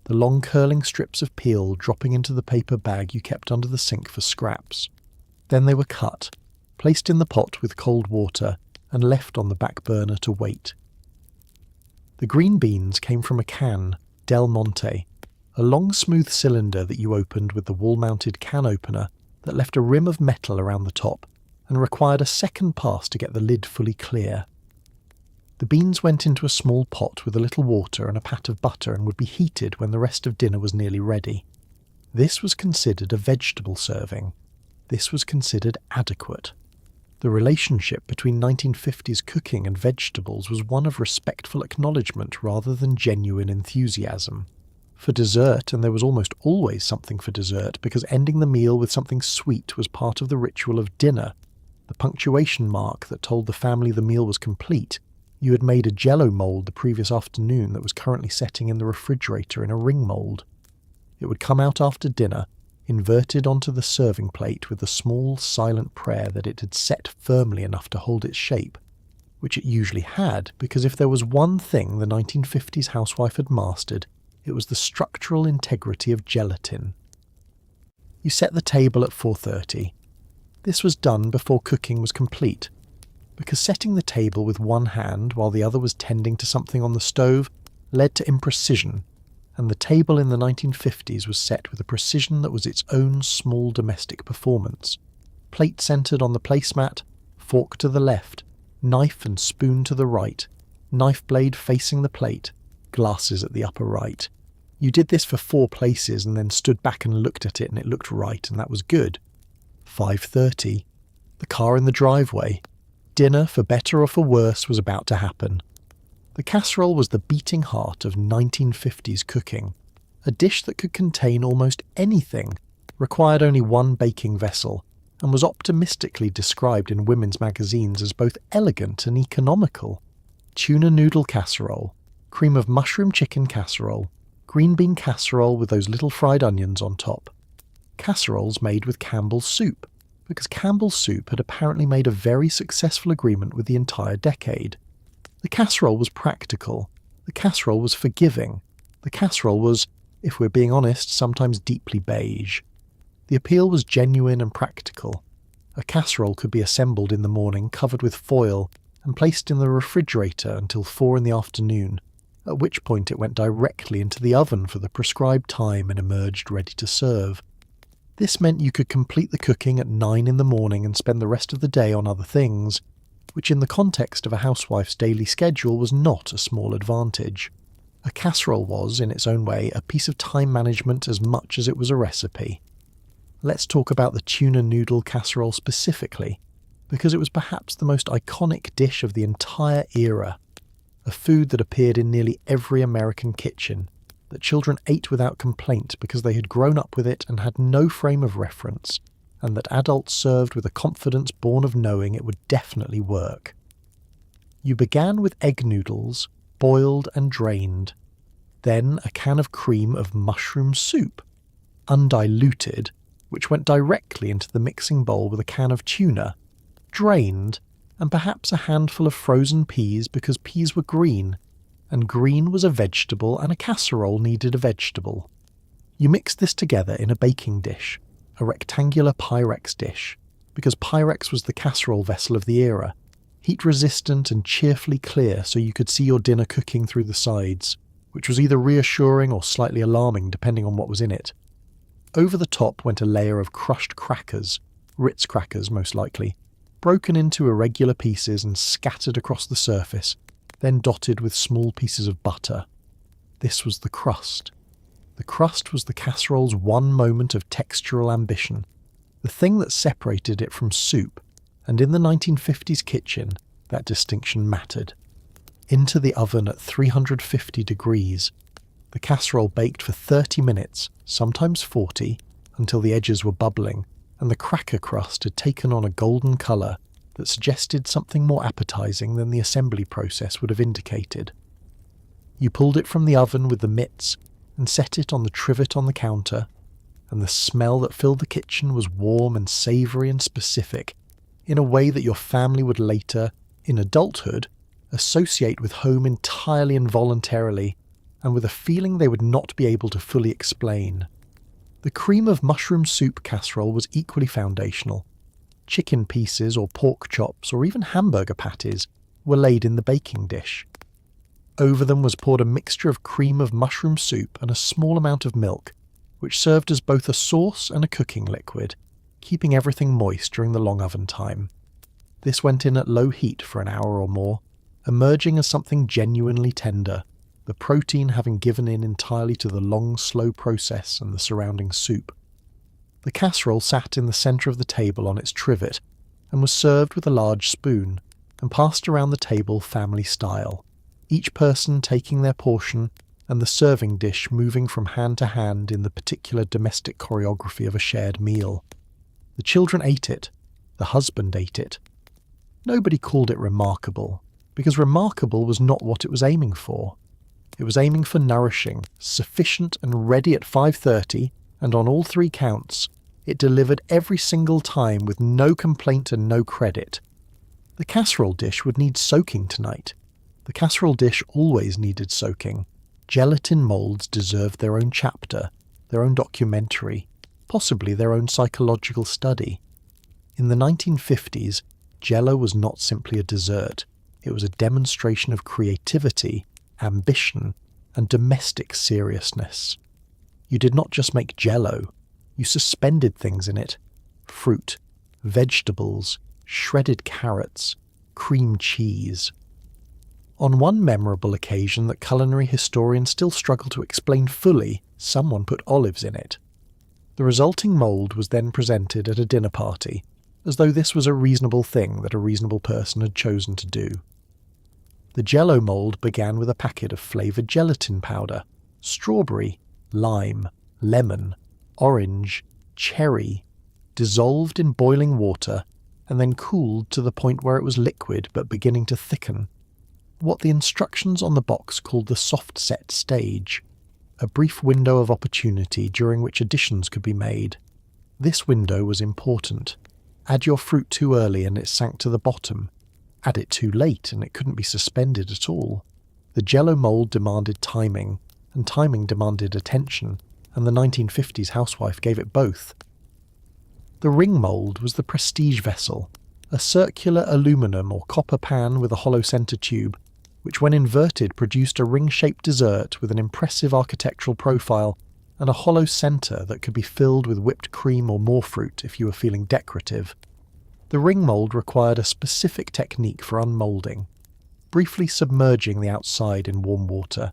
the long curling strips of peel dropping into the paper bag you kept under the sink for scraps. Then they were cut, placed in the pot with cold water, and left on the back burner to wait. The green beans came from a can, Del Monte, a long smooth cylinder that you opened with the wall-mounted can opener that left a rim of metal around the top and required a second pass to get the lid fully clear. The beans went into a small pot with a little water and a pat of butter and would be heated when the rest of dinner was nearly ready. This was considered a vegetable serving. This was considered adequate. The relationship between 1950s cooking and vegetables was one of respectful acknowledgement rather than genuine enthusiasm. For dessert, and there was almost always something for dessert because ending the meal with something sweet was part of the ritual of dinner, the punctuation mark that told the family the meal was complete. You had made a Jell-O mould the previous afternoon that was currently setting in the refrigerator in a ring mould. It would come out after dinner, inverted onto the serving plate with the small, silent prayer that it had set firmly enough to hold its shape, which it usually had, because if there was one thing the 1950s housewife had mastered, it was the structural integrity of gelatin. You set the table at 4:30. This was done before cooking was complete, because setting the table with one hand while the other was tending to something on the stove led to imprecision, and the table in the 1950s was set with a precision that was its own small domestic performance. Plate centred on the placemat, fork to the left, knife and spoon to the right, knife blade facing the plate, glasses at the upper right. You did this for 4 places and then stood back and looked at it and it looked right, and that was good. 5:30. The car in the driveway. Dinner, for better or for worse, was about to happen. The casserole was the beating heart of 1950s cooking. A dish that could contain almost anything, required only one baking vessel, and was optimistically described in women's magazines as both elegant and economical. Tuna noodle casserole, cream of mushroom chicken casserole, green bean casserole with those little fried onions on top. Casseroles made with Campbell's soup, because Campbell's soup had apparently made a very successful agreement with the entire decade. The casserole was practical. The casserole was forgiving. The casserole was, if we're being honest, sometimes deeply beige. The appeal was genuine and practical. A casserole could be assembled in the morning, covered with foil, and placed in the refrigerator until 4 in the afternoon, at which point it went directly into the oven for the prescribed time and emerged ready to serve. This meant you could complete the cooking at 9 in the morning and spend the rest of the day on other things, which in the context of a housewife's daily schedule was not a small advantage. A casserole was, in its own way, a piece of time management as much as it was a recipe. Let's talk about the tuna noodle casserole specifically, because it was perhaps the most iconic dish of the entire era, a food that appeared in nearly every American kitchen, that children ate without complaint because they had grown up with it and had no frame of reference, and that adults served with a confidence born of knowing it would definitely work. You began with egg noodles, boiled and drained, then a can of cream of mushroom soup, undiluted, which went directly into the mixing bowl with a can of tuna, drained, and perhaps a handful of frozen peas because peas were green, and green was a vegetable and a casserole needed a vegetable. You mixed this together in a baking dish, a rectangular Pyrex dish, because Pyrex was the casserole vessel of the era, heat-resistant and cheerfully clear so you could see your dinner cooking through the sides, which was either reassuring or slightly alarming depending on what was in it. Over the top went a layer of crushed crackers, Ritz crackers most likely, broken into irregular pieces and scattered across the surface, then dotted with small pieces of butter. This was the crust. The crust was the casserole's one moment of textural ambition, the thing that separated it from soup, and in the 1950s kitchen, that distinction mattered. Into the oven at 350 degrees. The casserole baked for 30 minutes, sometimes 40, until the edges were bubbling, and the cracker crust had taken on a golden colour that suggested something more appetizing than the assembly process would have indicated. You pulled it from the oven with the mitts and set it on the trivet on the counter, and the smell that filled the kitchen was warm and savoury and specific, in a way that your family would later, in adulthood, associate with home entirely involuntarily, and with a feeling they would not be able to fully explain. The cream of mushroom soup casserole was equally foundational. Chicken pieces or pork chops or even hamburger patties were laid in the baking dish. Over them was poured a mixture of cream of mushroom soup and a small amount of milk, which served as both a sauce and a cooking liquid, keeping everything moist during the long oven time. This went in at low heat for an hour or more, emerging as something genuinely tender, the protein having given in entirely to the long, slow process and the surrounding soup. The casserole sat in the centre of the table on its trivet, and was served with a large spoon, and passed around the table family style, each person taking their portion and the serving dish moving from hand to hand in the particular domestic choreography of a shared meal. The children ate it, the husband ate it. Nobody called it remarkable, because remarkable was not what it was aiming for. It was aiming for nourishing, sufficient and ready at 5:30, and on all 3 counts, it delivered every single time with no complaint and no credit. The casserole dish would need soaking tonight. The casserole dish always needed soaking. Gelatin moulds deserved their own chapter, their own documentary, possibly their own psychological study. In the 1950s, Jell-O was not simply a dessert. It was a demonstration of creativity, ambition, and domestic seriousness. You did not just make Jell-O, you suspended things in it. Fruit, vegetables, shredded carrots, cream cheese. On one memorable occasion that culinary historians still struggle to explain fully, someone put olives in it. The resulting mould was then presented at a dinner party, as though this was a reasonable thing that a reasonable person had chosen to do. The Jell-O mould began with a packet of flavoured gelatin powder, strawberry, lime, lemon, orange, cherry, dissolved in boiling water, and then cooled to the point where it was liquid but beginning to thicken. What the instructions on the box called the soft set stage, a brief window of opportunity during which additions could be made. This window was important. Add your fruit too early and it sank to the bottom. Add it too late and it couldn't be suspended at all. The Jell-O mould demanded timing, and timing demanded attention, and the 1950s housewife gave it both. The ring mould was the prestige vessel, a circular aluminum or copper pan with a hollow centre tube, which when inverted produced a ring-shaped dessert with an impressive architectural profile and a hollow centre that could be filled with whipped cream or more fruit if you were feeling decorative. The ring mould required a specific technique for unmoulding, briefly submerging the outside in warm water,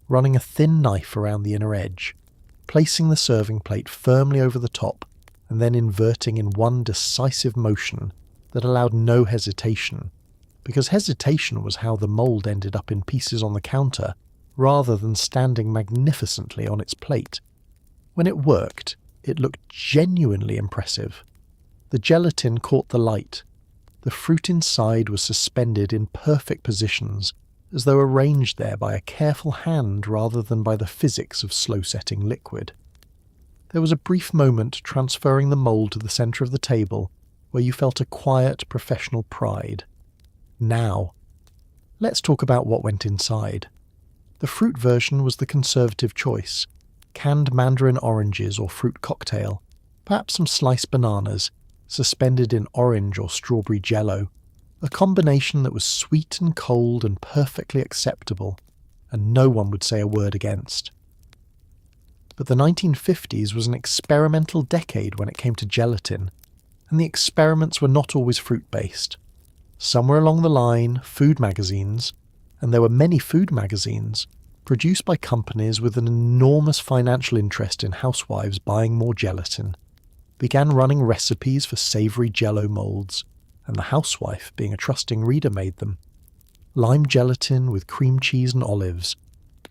running a thin knife around the inner edge, placing the serving plate firmly over the top, and then inverting in one decisive motion that allowed no hesitation, because hesitation was how the mould ended up in pieces on the counter rather than standing magnificently on its plate. When it worked, it looked genuinely impressive. The gelatin caught the light. The fruit inside was suspended in perfect positions, as though arranged there by a careful hand rather than by the physics of slow-setting liquid. There was a brief moment transferring the mould to the centre of the table, where you felt a quiet professional pride. Now, let's talk about what went inside. The fruit version was the conservative choice: canned mandarin oranges or fruit cocktail, perhaps some sliced bananas, suspended in orange or strawberry Jell-O, a combination that was sweet and cold and perfectly acceptable, and no one would say a word against. But the 1950s was an experimental decade when it came to gelatin, and the experiments were not always fruit-based. Somewhere along the line, food magazines, and there were many food magazines, produced by companies with an enormous financial interest in housewives buying more gelatin, began running recipes for savoury Jell-O moulds, and the housewife, being a trusting reader, made them. Lime gelatin with cream cheese and olives,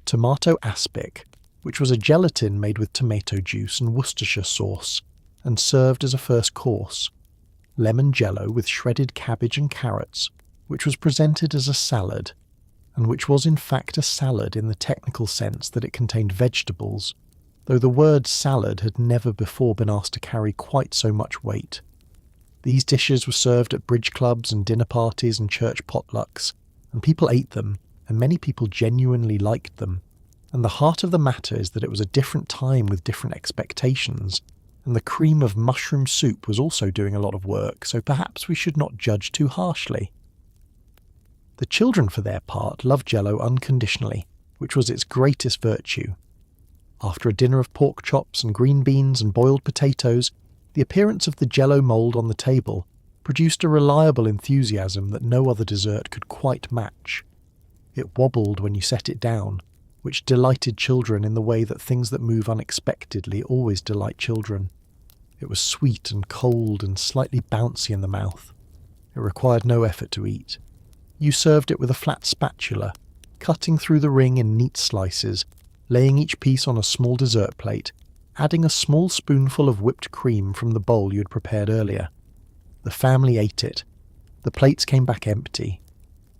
tomato aspic, which was a gelatin made with tomato juice and Worcestershire sauce, and served as a first course. Lemon Jell-O with shredded cabbage and carrots, which was presented as a salad, and which was in fact a salad in the technical sense that it contained vegetables, though the word salad had never before been asked to carry quite so much weight. These dishes were served at bridge clubs and dinner parties and church potlucks, and people ate them, and many people genuinely liked them. And the heart of the matter is that it was a different time with different expectations, and the cream of mushroom soup was also doing a lot of work, so perhaps we should not judge too harshly. The children, for their part, loved Jell-O unconditionally, which was its greatest virtue. After a dinner of pork chops and green beans and boiled potatoes, the appearance of the Jell-O mould on the table produced a reliable enthusiasm that no other dessert could quite match. It wobbled when you set it down, which delighted children in the way that things that move unexpectedly always delight children. It was sweet and cold and slightly bouncy in the mouth. It required no effort to eat. You served it with a flat spatula, cutting through the ring in neat slices, laying each piece on a small dessert plate, adding a small spoonful of whipped cream from the bowl you had prepared earlier. The family ate it. The plates came back empty.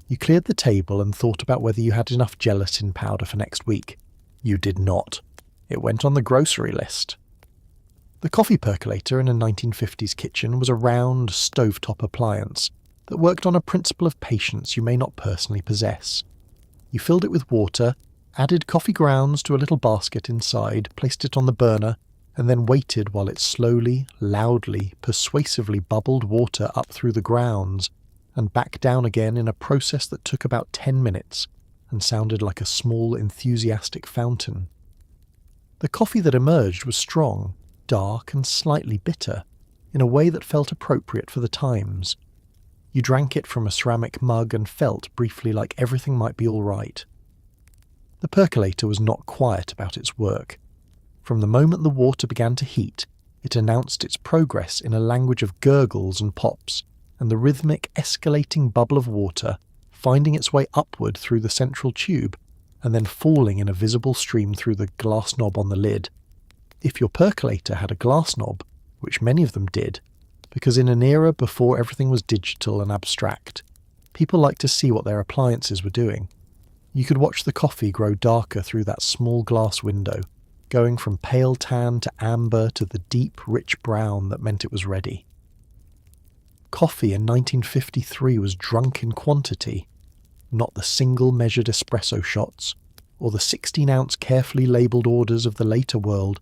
You cleared the table and thought about whether you had enough gelatin powder for next week. You did not. It went on the grocery list. The coffee percolator in a 1950s kitchen was a round, stovetop appliance that worked on a principle of patience you may not personally possess. You filled it with water, added coffee grounds to a little basket inside, placed it on the burner, and then waited while it slowly, loudly, persuasively bubbled water up through the grounds and back down again in a process that took about 10 minutes and sounded like a small, enthusiastic fountain. The coffee that emerged was strong, dark, and slightly bitter, in a way that felt appropriate for the times. You drank it from a ceramic mug and felt briefly like everything might be all right. The percolator was not quiet about its work. From the moment the water began to heat, it announced its progress in a language of gurgles and pops, and the rhythmic escalating bubble of water finding its way upward through the central tube, and then falling in a visible stream through the glass knob on the lid. If your percolator had a glass knob, which many of them did, because in an era before everything was digital and abstract, people liked to see what their appliances were doing. You could watch the coffee grow darker through that small glass window, going from pale tan to amber to the deep, rich brown that meant it was ready. Coffee in 1953 was drunk in quantity, not the single measured espresso shots or the 16-ounce carefully labelled orders of the later world,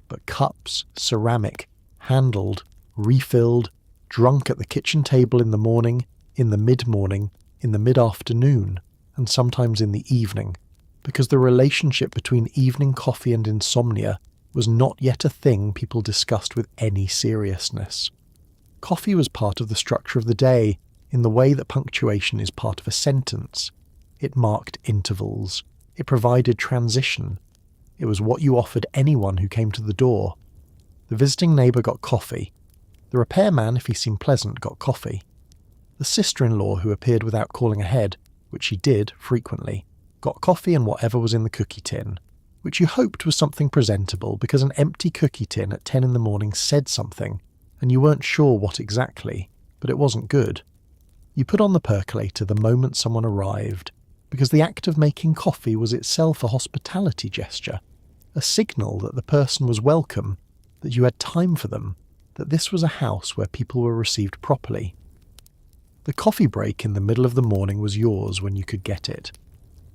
but cups, ceramic, handled, refilled, drunk at the kitchen table in the morning, in the mid-morning, in the mid-afternoon, and sometimes in the evening, because the relationship between evening coffee and insomnia was not yet a thing people discussed with any seriousness. Coffee was part of the structure of the day in the way that punctuation is part of a sentence. It marked intervals. It provided transition. It was what you offered anyone who came to the door. The visiting neighbour got coffee. The repairman, if he seemed pleasant, got coffee. The sister-in-law who appeared without calling ahead, which she did frequently, got coffee and whatever was in the cookie tin, which you hoped was something presentable because an empty cookie tin at 10 in the morning said something, and you weren't sure what exactly, but it wasn't good. You put on the percolator the moment someone arrived, because the act of making coffee was itself a hospitality gesture, a signal that the person was welcome, that you had time for them, that this was a house where people were received properly. The coffee break in the middle of the morning was yours when you could get it.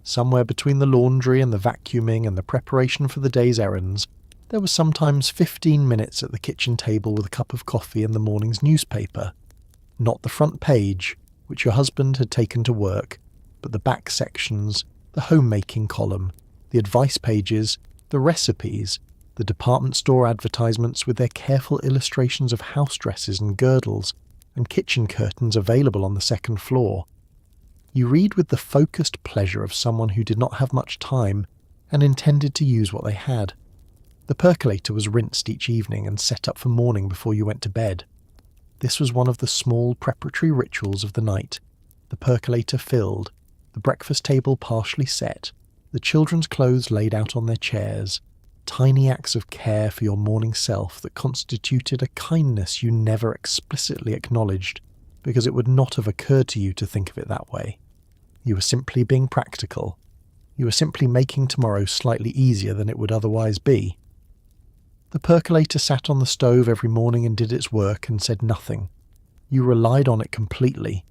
Somewhere between the laundry and the vacuuming and the preparation for the day's errands, there was sometimes 15 minutes at the kitchen table with a cup of coffee and the morning's newspaper. Not the front page, which your husband had taken to work, but the back sections, the homemaking column, the advice pages, the recipes, the department store advertisements with their careful illustrations of house dresses and girdles, and kitchen curtains available on the second floor. You read with the focused pleasure of someone who did not have much time and intended to use what they had. The percolator was rinsed each evening and set up for morning before you went to bed. This was one of the small preparatory rituals of the night. The percolator filled, the breakfast table partially set, the children's clothes laid out on their chairs, tiny acts of care for your morning self that constituted a kindness you never explicitly acknowledged, because it would not have occurred to you to think of it that way. You were simply being practical. You were simply making tomorrow slightly easier than it would otherwise be. The percolator sat on the stove every morning and did its work and said nothing. You relied on it completely.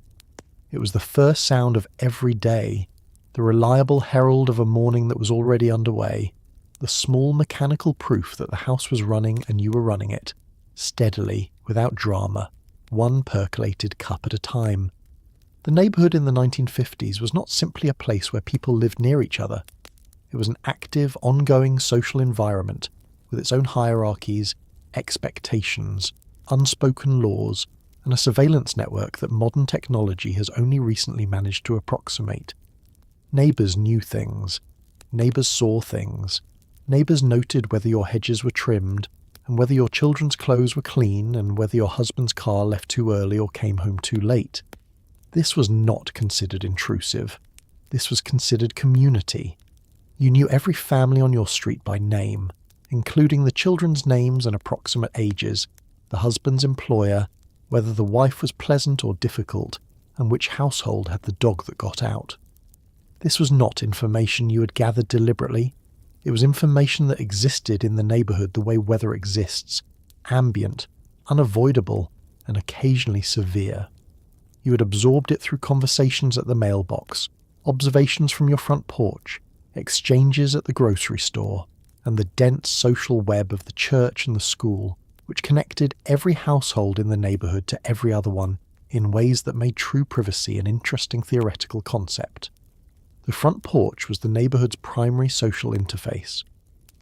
It was the first sound of every day, the reliable herald of a morning that was already underway, the small mechanical proof that the house was running and you were running it, steadily, without drama, one percolated cup at a time. The neighbourhood in the 1950s was not simply a place where people lived near each other. It was an active, ongoing social environment with its own hierarchies, expectations, unspoken laws, and a surveillance network that modern technology has only recently managed to approximate. Neighbours knew things. Neighbours saw things. Neighbours noted whether your hedges were trimmed, and whether your children's clothes were clean, and whether your husband's car left too early or came home too late. This was not considered intrusive. This was considered community. You knew every family on your street by name, including the children's names and approximate ages, the husband's employer, whether the wife was pleasant or difficult, and which household had the dog that got out. This was not information you had gathered deliberately. It was information that existed in the neighbourhood the way weather exists, ambient, unavoidable, and occasionally severe. You had absorbed it through conversations at the mailbox, observations from your front porch, exchanges at the grocery store, and the dense social web of the church and the school, which connected every household in the neighbourhood to every other one in ways that made true privacy an interesting theoretical concept. The front porch was the neighbourhood's primary social interface.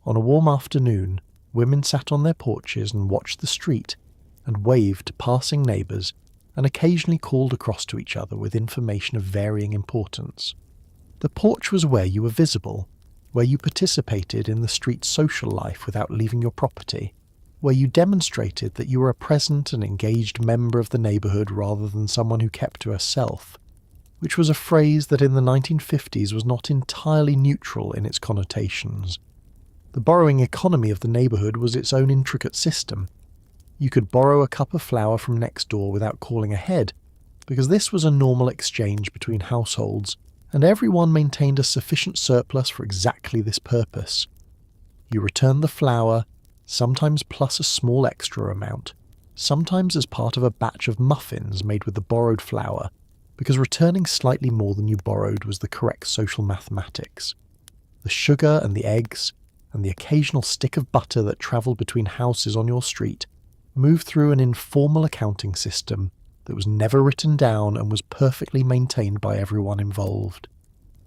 On a warm afternoon, women sat on their porches and watched the street, and waved to passing neighbours, and occasionally called across to each other with information of varying importance. The porch was where you were visible, where you participated in the street's social life without leaving your property, where you demonstrated that you were a present and engaged member of the neighbourhood rather than someone who kept to herself, which was a phrase that in the 1950s was not entirely neutral in its connotations. The borrowing economy of the neighbourhood was its own intricate system. You could borrow a cup of flour from next door without calling ahead, because this was a normal exchange between households, and everyone maintained a sufficient surplus for exactly this purpose. You returned the flour, sometimes plus a small extra amount, sometimes as part of a batch of muffins made with the borrowed flour, because returning slightly more than you borrowed was the correct social mathematics. The sugar and the eggs, and the occasional stick of butter that travelled between houses on your street, moved through an informal accounting system that was never written down and was perfectly maintained by everyone involved.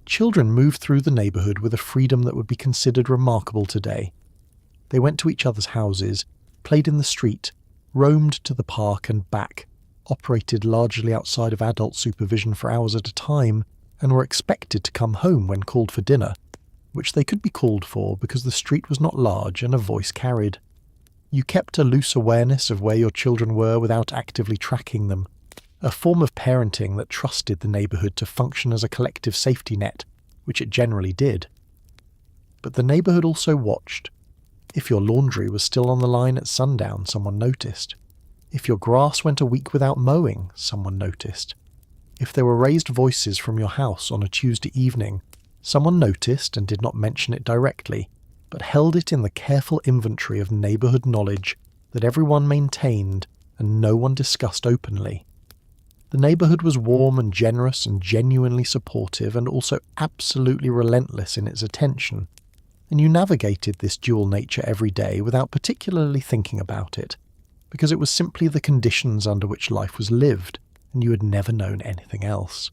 Children moved through the neighbourhood with a freedom that would be considered remarkable today. They went to each other's houses, played in the street, roamed to the park and back, operated largely outside of adult supervision for hours at a time, and were expected to come home when called for dinner, which they could be called for because the street was not large and a voice carried. You kept a loose awareness of where your children were without actively tracking them, a form of parenting that trusted the neighbourhood to function as a collective safety net, which it generally did. But the neighbourhood also watched. If your laundry was still on the line at sundown, someone noticed. If your grass went a week without mowing, someone noticed. If there were raised voices from your house on a Tuesday evening, someone noticed and did not mention it directly, but held it in the careful inventory of neighbourhood knowledge that everyone maintained and no one discussed openly. The neighbourhood was warm and generous and genuinely supportive and also absolutely relentless in its attention, and you navigated this dual nature every day without particularly thinking about it, because it was simply the conditions under which life was lived, and you had never known anything else.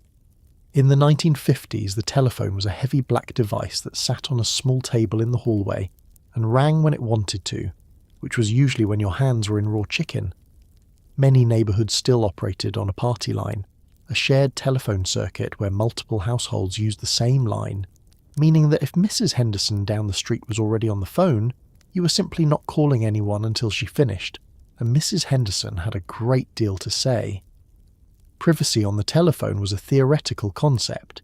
In the 1950s, the telephone was a heavy black device that sat on a small table in the hallway and rang when it wanted to, which was usually when your hands were in raw chicken. Many neighbourhoods still operated on a party line, a shared telephone circuit where multiple households used the same line, meaning that if Mrs. Henderson down the street was already on the phone, you were simply not calling anyone until she finished, and Mrs. Henderson had a great deal to say. Privacy on the telephone was a theoretical concept.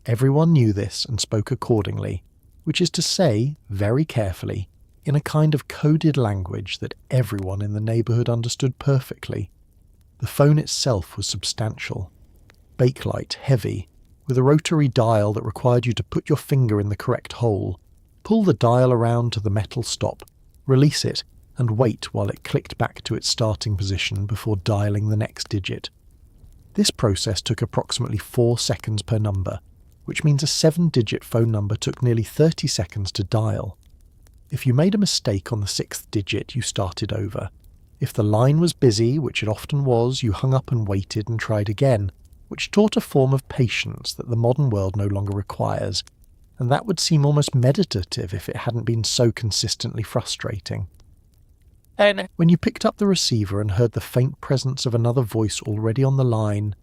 Everyone knew this and spoke accordingly, which is to say, very carefully, in a kind of coded language that everyone in the neighbourhood understood perfectly. The phone itself was substantial, bakelite heavy, with a rotary dial that required you to put your finger in the correct hole, pull the dial around to the metal stop, release it, and wait while it clicked back to its starting position before dialing the next digit. This process took approximately 4 seconds per number, which means a 7-digit phone number took nearly 30 seconds to dial. If you made a mistake on the 6th digit, you started over. If the line was busy, which it often was, you hung up and waited and tried again, which taught a form of patience that the modern world no longer requires, and that would seem almost meditative if it hadn't been so consistently frustrating. When you picked up the receiver and heard the faint presence of another voice already on the line,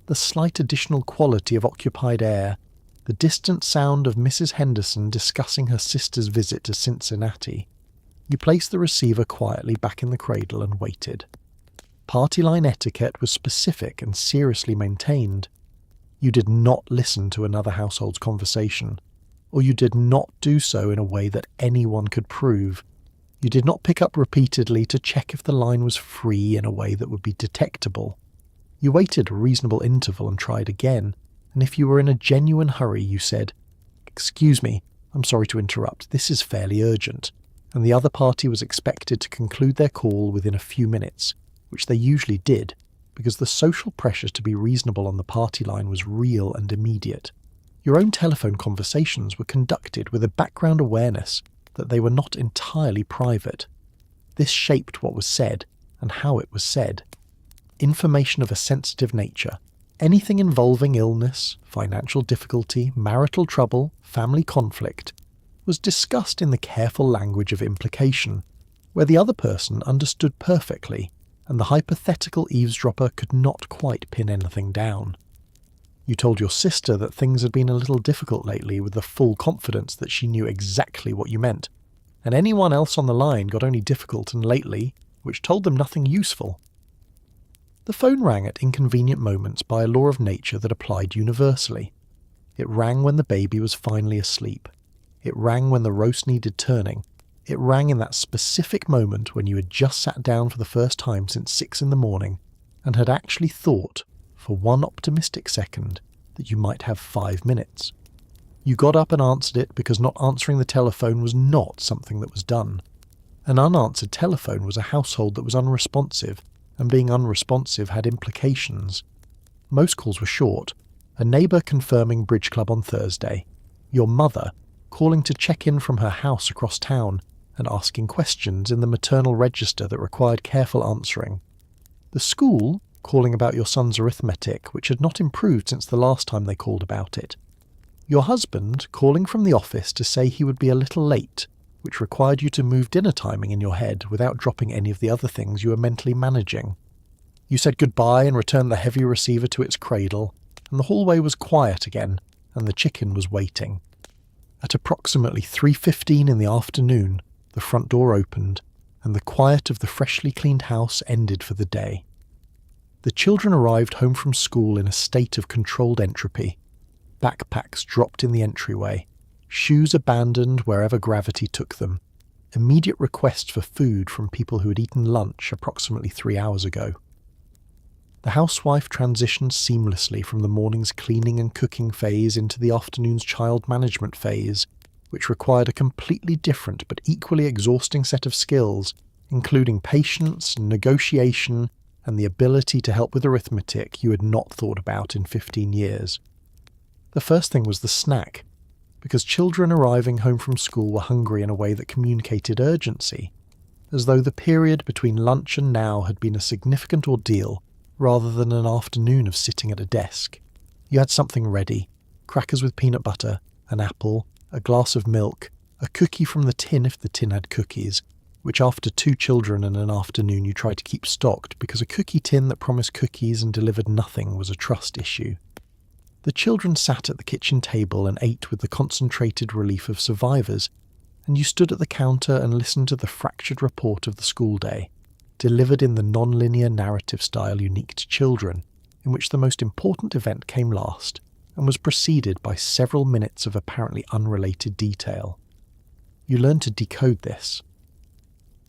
the slight additional quality of occupied air, the distant sound of Mrs. Henderson discussing her sister's visit to Cincinnati, you placed the receiver quietly back in the cradle and waited. Party line etiquette was specific and seriously maintained. You did not listen to another household's conversation, or you did not do so in a way that anyone could prove. You did not pick up repeatedly to check if the line was free in a way that would be detectable. You waited a reasonable interval and tried again, and if you were in a genuine hurry, you said, "Excuse me, I'm sorry to interrupt, this is fairly urgent," and the other party was expected to conclude their call within a few minutes, which they usually did, because the social pressure to be reasonable on the party line was real and immediate. Your own telephone conversations were conducted with a background awareness that they were not entirely private. This shaped what was said and how it was said. Information of a sensitive nature, anything involving illness, financial difficulty, marital trouble, family conflict, was discussed in the careful language of implication, where the other person understood perfectly and the hypothetical eavesdropper could not quite pin anything down. You told your sister that things had been a little difficult lately with the full confidence that she knew exactly what you meant, and anyone else on the line got only difficult and lately, which told them nothing useful. The phone rang at inconvenient moments by a law of nature that applied universally. It rang when the baby was finally asleep. It rang when the roast needed turning, It rang in that specific moment when you had just sat down for the first time since 6 a.m. and had actually thought, for one optimistic second, that you might have 5 minutes. You got up and answered it because not answering the telephone was not something that was done. An unanswered telephone was a household that was unresponsive, and being unresponsive had implications. Most calls were short. A neighbour confirming bridge club on Thursday. Your mother calling to check in from her house across town and asking questions in the maternal register that required careful answering. The school calling about your son's arithmetic, which had not improved since the last time they called about it. Your husband calling from the office to say he would be a little late, which required you to move dinner timing in your head without dropping any of the other things you were mentally managing. You said goodbye and returned the heavy receiver to its cradle, and the hallway was quiet again, and the chicken was waiting. At approximately 3:15 in the afternoon, the front door opened, and the quiet of the freshly cleaned house ended for the day. The children arrived home from school in a state of controlled entropy. Backpacks dropped in the entryway, shoes abandoned wherever gravity took them, immediate requests for food from people who had eaten lunch approximately 3 hours ago. The housewife transitioned seamlessly from the morning's cleaning and cooking phase into the afternoon's child management phase, which required a completely different but equally exhausting set of skills, including patience, negotiation, and the ability to help with arithmetic you had not thought about in 15 years. The first thing was the snack, because children arriving home from school were hungry in a way that communicated urgency, as though the period between lunch and now had been a significant ordeal rather than an afternoon of sitting at a desk. You had something ready: crackers with peanut butter, an apple, a glass of milk, a cookie from the tin if the tin had cookies, which after 2 children and an afternoon you tried to keep stocked because a cookie tin that promised cookies and delivered nothing was a trust issue. The children sat at the kitchen table and ate with the concentrated relief of survivors, and you stood at the counter and listened to the fractured report of the school day, delivered in the non-linear narrative style unique to children, in which the most important event came last and was preceded by several minutes of apparently unrelated detail. You learned to decode this.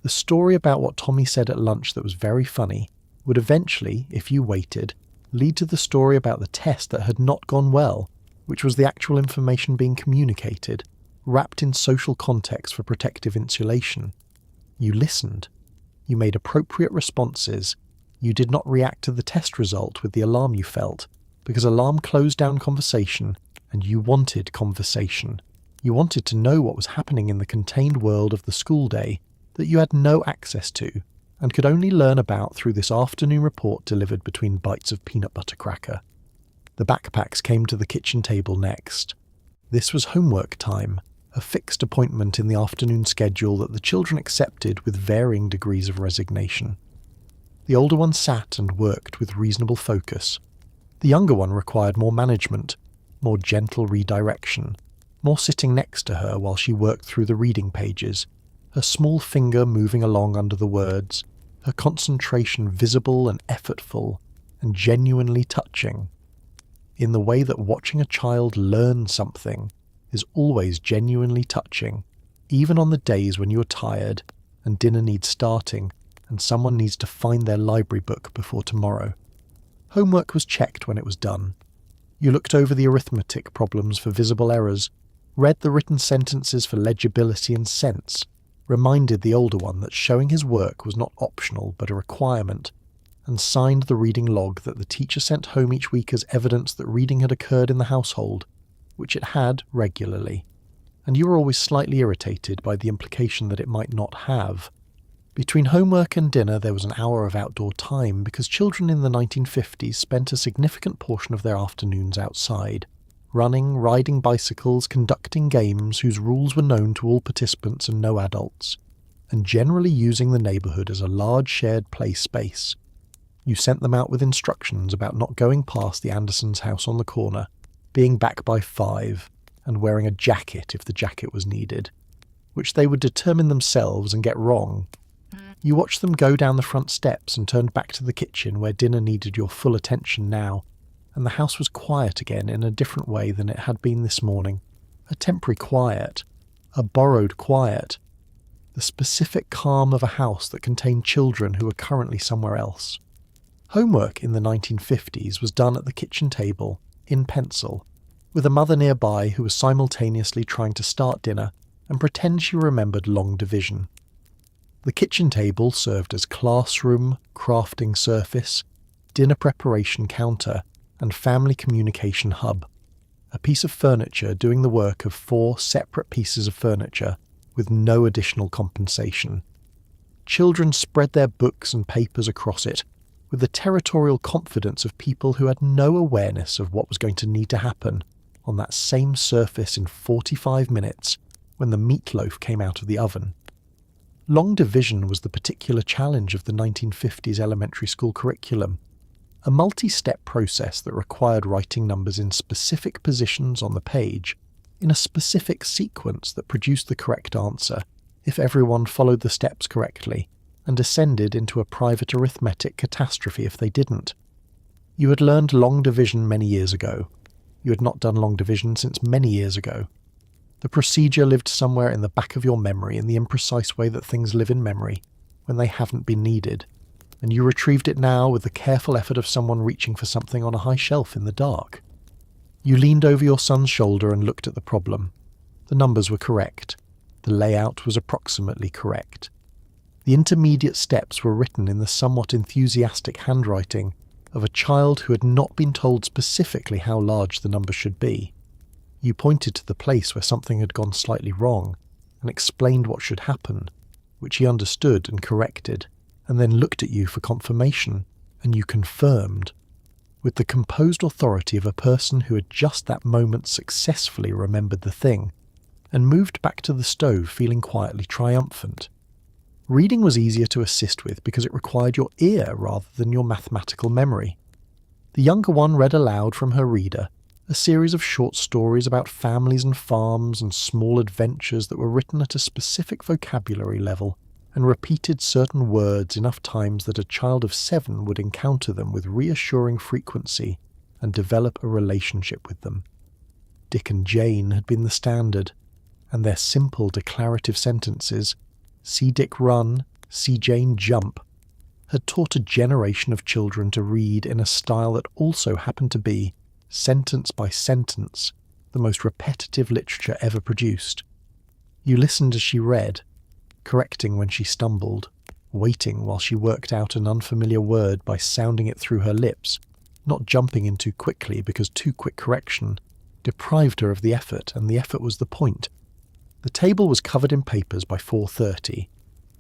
The story about what Tommy said at lunch that was very funny would eventually, if you waited, lead to the story about the test that had not gone well, which was the actual information being communicated, wrapped in social context for protective insulation. You listened. You made appropriate responses. You did not react to the test result with the alarm you felt, because alarm closed down conversation, and you wanted conversation. You wanted to know what was happening in the contained world of the school day that you had no access to, and could only learn about through this afternoon report delivered between bites of peanut butter cracker. The backpacks came to the kitchen table next. This was homework time, a fixed appointment in the afternoon schedule that the children accepted with varying degrees of resignation. The older one sat and worked with reasonable focus. The younger one required more management, more gentle redirection, more sitting next to her while she worked through the reading pages, her small finger moving along under the words, her concentration visible and effortful, and genuinely touching, in the way that watching a child learn something is always genuinely touching, even on the days when you are tired and dinner needs starting and someone needs to find their library book before tomorrow. Homework was checked when it was done. You looked over the arithmetic problems for visible errors, read the written sentences for legibility and sense, reminded the older one that showing his work was not optional but a requirement, and signed the reading log that the teacher sent home each week as evidence that reading had occurred in the household, which it had regularly, and you were always slightly irritated by the implication that it might not have. Between homework and dinner there was an hour of outdoor time because children in the 1950s spent a significant portion of their afternoons outside, running, riding bicycles, conducting games whose rules were known to all participants and no adults, and generally using the neighbourhood as a large shared play space. You sent them out with instructions about not going past the Andersons' house on the corner, being back by 5, and wearing a jacket if the jacket was needed, which they would determine themselves and get wrong. You watched them go down the front steps and turned back to the kitchen where dinner needed your full attention now, and the house was quiet again in a different way than it had been this morning. A temporary quiet. A borrowed quiet. the specific calm of a house that contained children who were currently somewhere else. Homework in the 1950s was done at the kitchen table, in pencil, with a mother nearby who was simultaneously trying to start dinner and pretend she remembered long division. The kitchen table served as classroom, crafting surface, dinner preparation counter, and family communication hub, a piece of furniture doing the work of 4 separate pieces of furniture with no additional compensation. Children spread their books and papers across it with the territorial confidence of people who had no awareness of what was going to need to happen on that same surface in 45 minutes when the meatloaf came out of the oven. Long division was the particular challenge of the 1950s elementary school curriculum, a multi-step process that required writing numbers in specific positions on the page, in a specific sequence that produced the correct answer if everyone followed the steps correctly, and descended into a private arithmetic catastrophe if they didn't. You had learned long division many years ago. You had not done long division since many years ago. The procedure lived somewhere in the back of your memory in the imprecise way that things live in memory when they haven't been needed, and you retrieved it now with the careful effort of someone reaching for something on a high shelf in the dark. You leaned over your son's shoulder and looked at the problem. The numbers were correct. The layout was approximately correct. The intermediate steps were written in the somewhat enthusiastic handwriting of a child who had not been told specifically how large the number should be. You pointed to the place where something had gone slightly wrong and explained what should happen, which he understood and corrected, and then looked at you for confirmation, and you confirmed, with the composed authority of a person who had just that moment successfully remembered the thing, and moved back to the stove feeling quietly triumphant. Reading was easier to assist with because it required your ear rather than your mathematical memory. The younger one read aloud from her reader a series of short stories about families and farms and small adventures that were written at a specific vocabulary level and repeated certain words enough times that a child of 7 would encounter them with reassuring frequency and develop a relationship with them. Dick and Jane had been the standard, and their simple declarative sentences, "See Dick run, see Jane jump," had taught a generation of children to read in a style that also happened to be, sentence by sentence, the most repetitive literature ever produced. You listened as she read, correcting when she stumbled, waiting while she worked out an unfamiliar word by sounding it through her lips, not jumping in too quickly because too quick correction deprived her of the effort, and the effort was the point. The table was covered in papers by 4:30,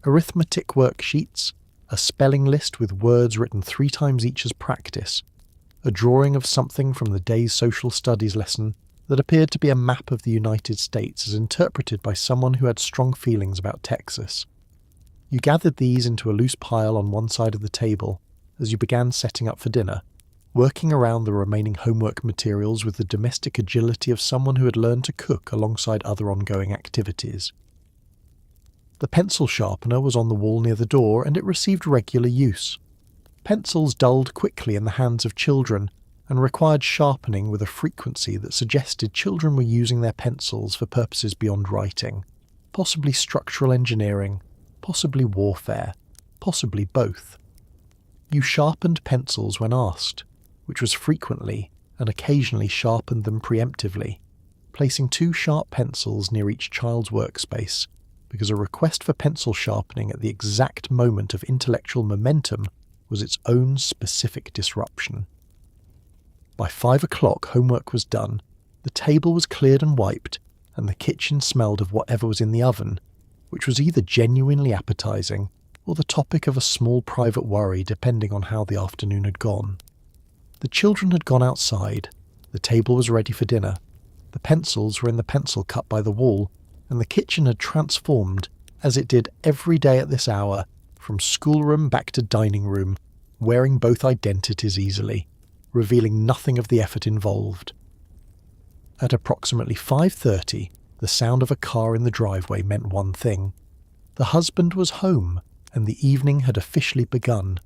arithmetic worksheets, a spelling list with words written 3 times each as practice, a drawing of something from the day's social studies lesson that appeared to be a map of the United States as interpreted by someone who had strong feelings about Texas. You gathered these into a loose pile on one side of the table as you began setting up for dinner, working around the remaining homework materials with the domestic agility of someone who had learned to cook alongside other ongoing activities. The pencil sharpener was on the wall near the door, and it received regular use. Pencils dulled quickly in the hands of children and required sharpening with a frequency that suggested children were using their pencils for purposes beyond writing, possibly structural engineering, possibly warfare, possibly both. You sharpened pencils when asked, which was frequently and occasionally sharpened them preemptively, placing 2 sharp pencils near each child's workspace, because a request for pencil sharpening at the exact moment of intellectual momentum was its own specific disruption. By 5 o'clock homework was done, the table was cleared and wiped, and the kitchen smelled of whatever was in the oven, which was either genuinely appetizing or the topic of a small private worry depending on how the afternoon had gone. The children had gone outside, the table was ready for dinner, the pencils were in the pencil cup by the wall, and the kitchen had transformed, as it did every day at this hour, from schoolroom back to dining room, wearing both identities easily, revealing nothing of the effort involved. At approximately 5:30, the sound of a car in the driveway meant one thing. The husband was home, and the evening had officially begun.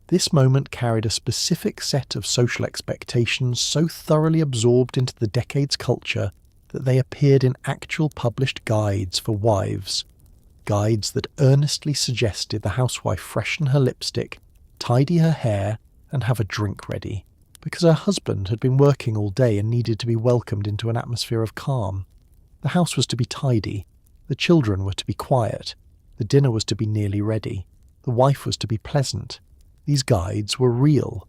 This moment carried a specific set of social expectations so thoroughly absorbed into the decade's culture that they appeared in actual published guides for wives. guides that earnestly suggested the housewife freshen her lipstick, tidy her hair, and have a drink ready, because her husband had been working all day and needed to be welcomed into an atmosphere of calm. The house was to be tidy, the children were to be quiet, the dinner was to be nearly ready, the wife was to be pleasant. These guides were real.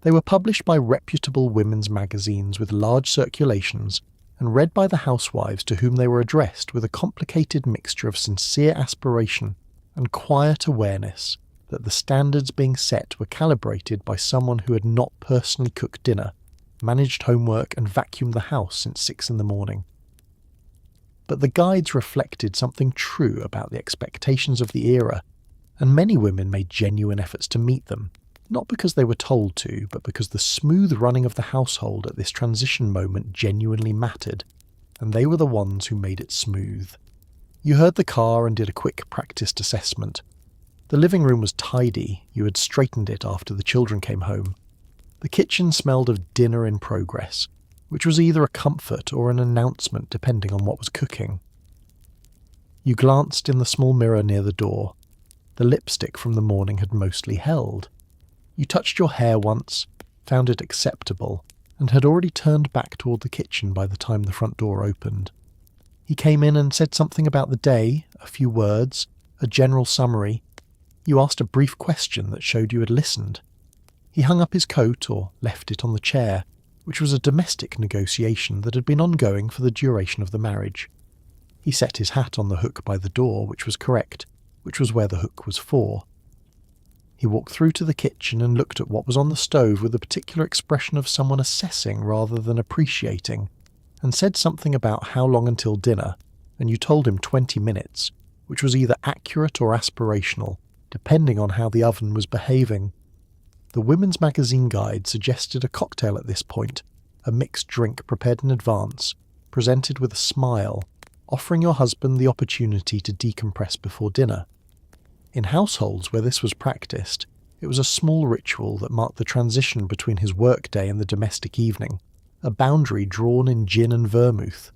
They were published by reputable women's magazines with large circulations and read by the housewives to whom they were addressed with a complicated mixture of sincere aspiration and quiet awareness that the standards being set were calibrated by someone who had not personally cooked dinner, managed homework and vacuumed the house since 6 a.m. But the guides reflected something true about the expectations of the era, and many women made genuine efforts to meet them, not because they were told to, but because the smooth running of the household at this transition moment genuinely mattered, and they were the ones who made it smooth. You heard the car and did a quick practiced assessment. The living room was tidy, you had straightened it after the children came home. The kitchen smelled of dinner in progress, which was either a comfort or an announcement depending on what was cooking. You glanced in the small mirror near the door. The lipstick from the morning had mostly held. You touched your hair once, found it acceptable, and had already turned back toward the kitchen by the time the front door opened. He came in and said something about the day, a few words, a general summary. You asked a brief question that showed you had listened. He hung up his coat or left it on the chair, which was a domestic negotiation that had been ongoing for the duration of the marriage. He set his hat on the hook by the door, which was correct, which was where the hook was for. He walked through to the kitchen and looked at what was on the stove with a particular expression of someone assessing rather than appreciating, and said something about how long until dinner, and you told him 20 minutes, which was either accurate or aspirational, depending on how the oven was behaving. The women's magazine guide suggested a cocktail at this point, a mixed drink prepared in advance, presented with a smile, offering your husband the opportunity to decompress before dinner. In households where this was practiced, it was a small ritual that marked the transition between his workday and the domestic evening, a boundary drawn in gin and vermouth.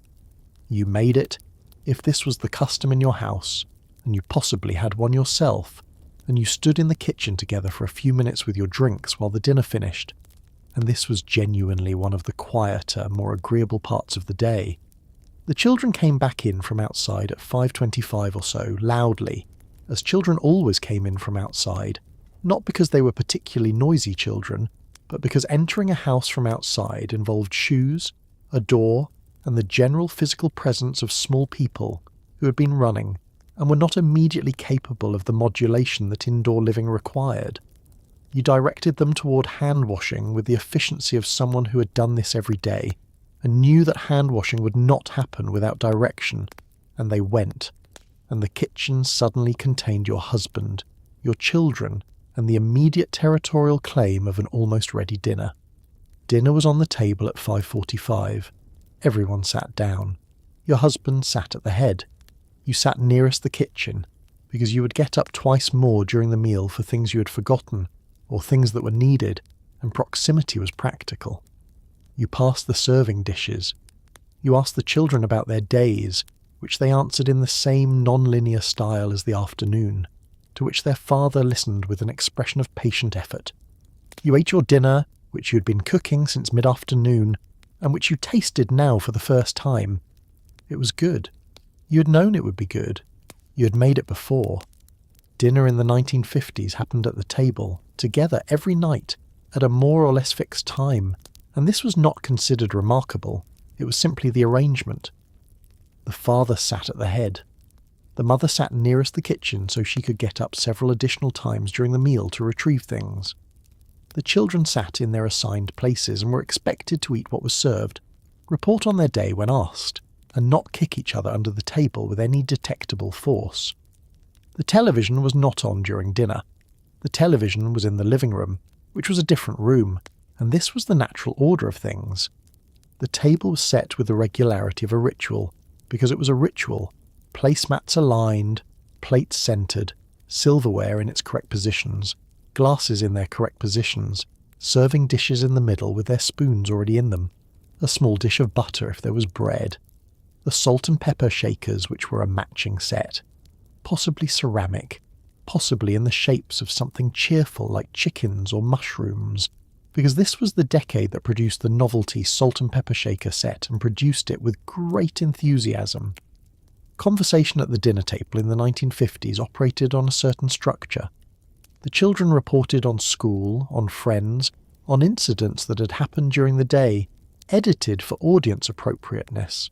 You made it, if this was the custom in your house, and you possibly had one yourself, and you stood in the kitchen together for a few minutes with your drinks while the dinner finished, and this was genuinely one of the quieter, more agreeable parts of the day. The children came back in from outside at 5:25 or so, loudly, as children always came in from outside, not because they were particularly noisy children, but because entering a house from outside involved shoes, a door, and the general physical presence of small people who had been running and were not immediately capable of the modulation that indoor living required. You directed them toward hand-washing with the efficiency of someone who had done this every day, and knew that hand-washing would not happen without direction, and they went, and the kitchen suddenly contained your husband, your children, and the immediate territorial claim of an almost ready dinner. Dinner was on the table at 5:45. Everyone sat down. Your husband sat at the head. You sat nearest the kitchen, because you would get up twice more during the meal for things you had forgotten, or things that were needed, and proximity was practical. You passed the serving dishes. You asked the children about their days, which they answered in the same non-linear style as the afternoon, to which their father listened with an expression of patient effort. You ate your dinner, which you had been cooking since mid-afternoon, and which you tasted now for the first time. It was good. You had known it would be good. You had made it before. Dinner in the 1950s happened at the table, together every night, at a more or less fixed time, and this was not considered remarkable. It was simply the arrangement. The father sat at the head. The mother sat nearest the kitchen so she could get up several additional times during the meal to retrieve things. The children sat in their assigned places and were expected to eat what was served, report on their day when asked, and not kick each other under the table with any detectable force. The television was not on during dinner. The television was in the living room, which was a different room, and this was the natural order of things. The table was set with the regularity of a ritual, because it was a ritual. Placemats aligned, plates centred, silverware in its correct positions, glasses in their correct positions, serving dishes in the middle with their spoons already in them, a small dish of butter if there was bread, the salt and pepper shakers which were a matching set, possibly ceramic, possibly in the shapes of something cheerful like chickens or mushrooms, because this was the decade that produced the novelty salt and pepper shaker set and produced it with great enthusiasm. Conversation at the dinner table in the 1950s operated on a certain structure. The children reported on school, on friends, on incidents that had happened during the day, edited for audience appropriateness.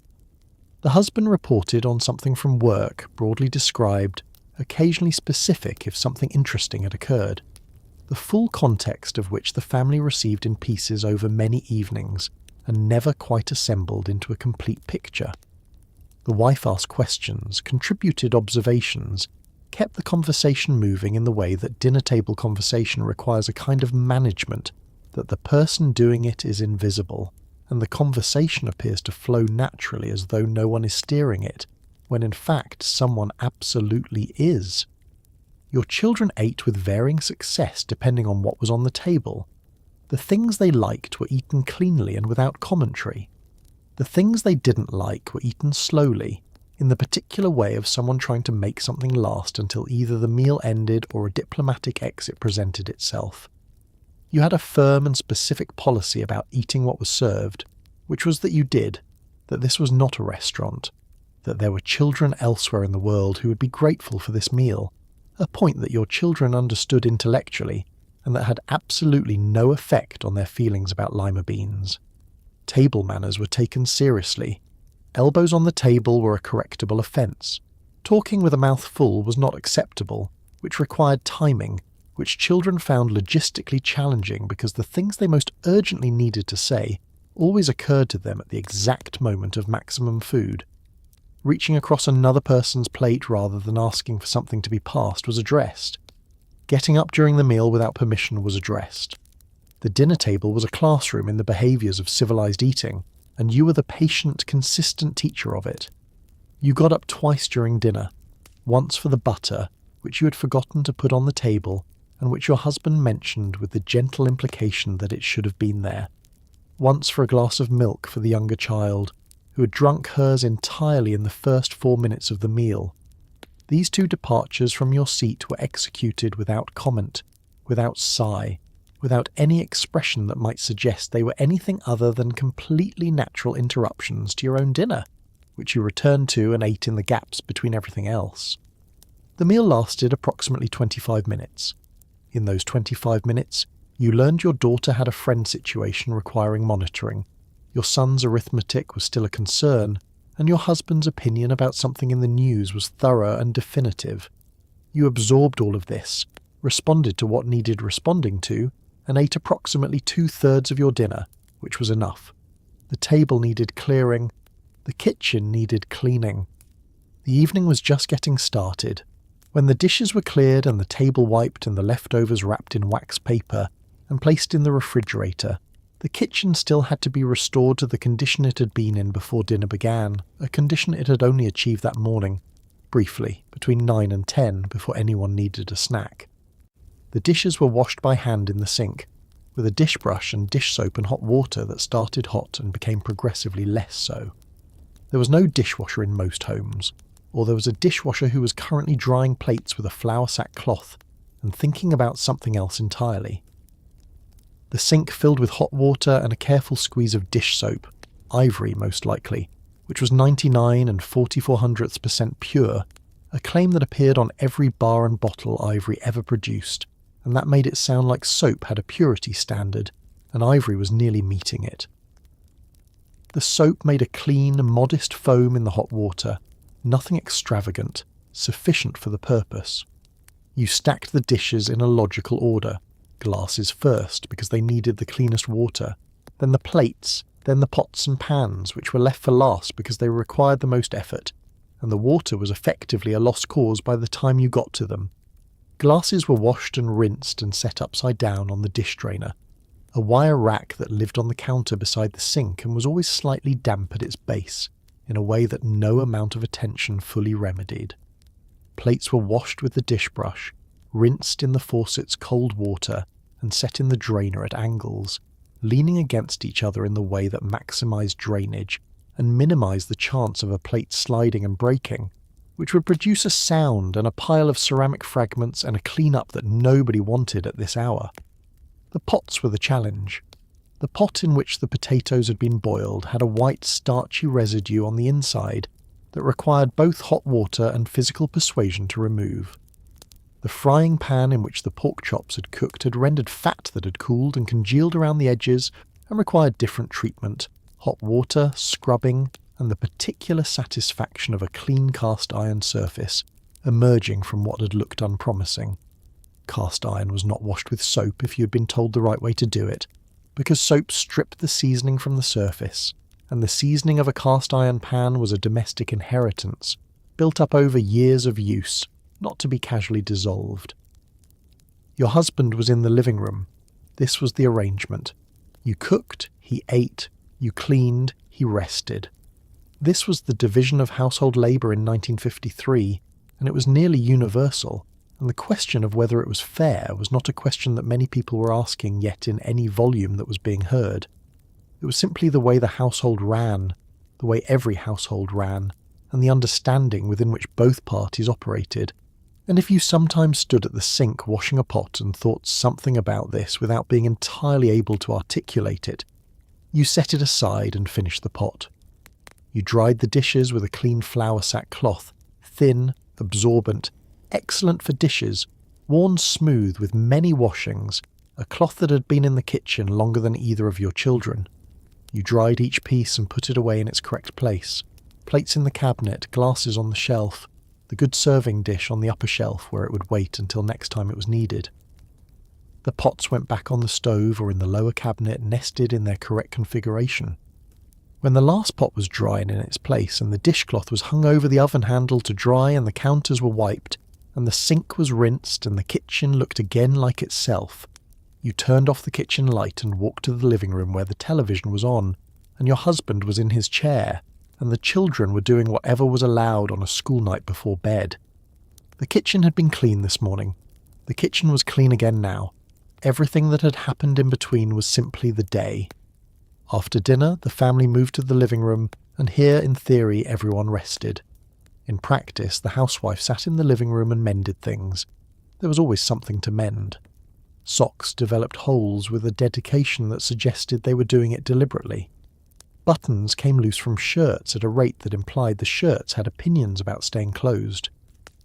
The husband reported on something from work, broadly described, occasionally specific if something interesting had occurred, the full context of which the family received in pieces over many evenings and never quite assembled into a complete picture. The wife asked questions, contributed observations, kept the conversation moving in the way that dinner table conversation requires a kind of management, that the person doing it is invisible, and the conversation appears to flow naturally as though no one is steering it, when in fact someone absolutely is. Your children ate with varying success depending on what was on the table. The things they liked were eaten cleanly and without commentary. The things they didn't like were eaten slowly, in the particular way of someone trying to make something last until either the meal ended or a diplomatic exit presented itself. You had a firm and specific policy about eating what was served, which was that you did, that this was not a restaurant, that there were children elsewhere in the world who would be grateful for this meal, a point that your children understood intellectually and that had absolutely no effect on their feelings about lima beans. Table manners were taken seriously. Elbows on the table were a correctable offence. Talking with a mouth full was not acceptable, which required timing, which children found logistically challenging because the things they most urgently needed to say always occurred to them at the exact moment of maximum food. Reaching across another person's plate rather than asking for something to be passed was addressed. Getting up during the meal without permission was addressed. The dinner table was a classroom in the behaviours of civilised eating, and you were the patient, consistent teacher of it. You got up twice during dinner, once for the butter, which you had forgotten to put on the table, and which your husband mentioned with the gentle implication that it should have been there. Once for a glass of milk for the younger child, who had drunk hers entirely in the first 4 minutes of the meal. These two departures from your seat were executed without comment, without sigh, without any expression that might suggest they were anything other than completely natural interruptions to your own dinner, which you returned to and ate in the gaps between everything else. The meal lasted approximately 25 minutes. In those 25 minutes, you learned your daughter had a friend situation requiring monitoring, your son's arithmetic was still a concern, and your husband's opinion about something in the news was thorough and definitive. You absorbed all of this, responded to what needed responding to, and ate approximately 2/3 of your dinner, which was enough. The table needed clearing. The kitchen needed cleaning. The evening was just getting started. When the dishes were cleared and the table wiped and the leftovers wrapped in wax paper and placed in the refrigerator, the kitchen still had to be restored to the condition it had been in before dinner began, a condition it had only achieved that morning, briefly, between 9 and 10, before anyone needed a snack. The dishes were washed by hand in the sink, with a dish brush and dish soap and hot water that started hot and became progressively less so. There was no dishwasher in most homes, or there was a dishwasher who was currently drying plates with a flour sack cloth and thinking about something else entirely. The sink filled with hot water and a careful squeeze of dish soap, ivory most likely, which was 99 44/100% pure, a claim that appeared on every bar and bottle ivory ever produced, and that made it sound like soap had a purity standard, and ivory was nearly meeting it. The soap made a clean, modest foam in the hot water, nothing extravagant, sufficient for the purpose. You stacked the dishes in a logical order, glasses first because they needed the cleanest water, then the plates, then the pots and pans, which were left for last because they required the most effort, and the water was effectively a lost cause by the time you got to them. Glasses were washed and rinsed and set upside down on the dish drainer, a wire rack that lived on the counter beside the sink and was always slightly damp at its base, in a way that no amount of attention fully remedied. Plates were washed with the dish brush, rinsed in the faucet's cold water, and set in the drainer at angles, leaning against each other in the way that maximised drainage and minimised the chance of a plate sliding and breaking. which would produce a sound and a pile of ceramic fragments and a clean-up that nobody wanted at this hour. The pots were the challenge. The pot in which the potatoes had been boiled had a white starchy residue on the inside that required both hot water and physical persuasion to remove. The frying pan in which the pork chops had cooked had rendered fat that had cooled and congealed around the edges and required different treatment, hot water, scrubbing, and the particular satisfaction of a clean cast iron surface emerging from what had looked unpromising. Cast iron was not washed with soap if you had been told the right way to do it, because soap stripped the seasoning from the surface, and the seasoning of a cast iron pan was a domestic inheritance, built up over years of use, not to be casually dissolved. Your husband was in the living room. This was the arrangement. You cooked, he ate, you cleaned, he rested. This was the division of household labour in 1953, and it was nearly universal, and the question of whether it was fair was not a question that many people were asking yet in any volume that was being heard. It was simply the way the household ran, the way every household ran, and the understanding within which both parties operated. And if you sometimes stood at the sink washing a pot and thought something about this without being entirely able to articulate it, you set it aside and finished the pot. You dried the dishes with a clean flour sack cloth, thin, absorbent, excellent for dishes, worn smooth with many washings, a cloth that had been in the kitchen longer than either of your children. You dried each piece and put it away in its correct place. Plates in the cabinet, glasses on the shelf, the good serving dish on the upper shelf where it would wait until next time it was needed. The pots went back on the stove or in the lower cabinet, nested in their correct configuration. When the last pot was dry and in its place, and the dishcloth was hung over the oven handle to dry, and the counters were wiped, and the sink was rinsed, and the kitchen looked again like itself, you turned off the kitchen light and walked to the living room where the television was on, and your husband was in his chair, and the children were doing whatever was allowed on a school night before bed. The kitchen had been clean this morning. The kitchen was clean again now. Everything that had happened in between was simply the day. After dinner, the family moved to the living room, and here, in theory, everyone rested. In practice, the housewife sat in the living room and mended things. There was always something to mend. Socks developed holes with a dedication that suggested they were doing it deliberately. Buttons came loose from shirts at a rate that implied the shirts had opinions about staying closed.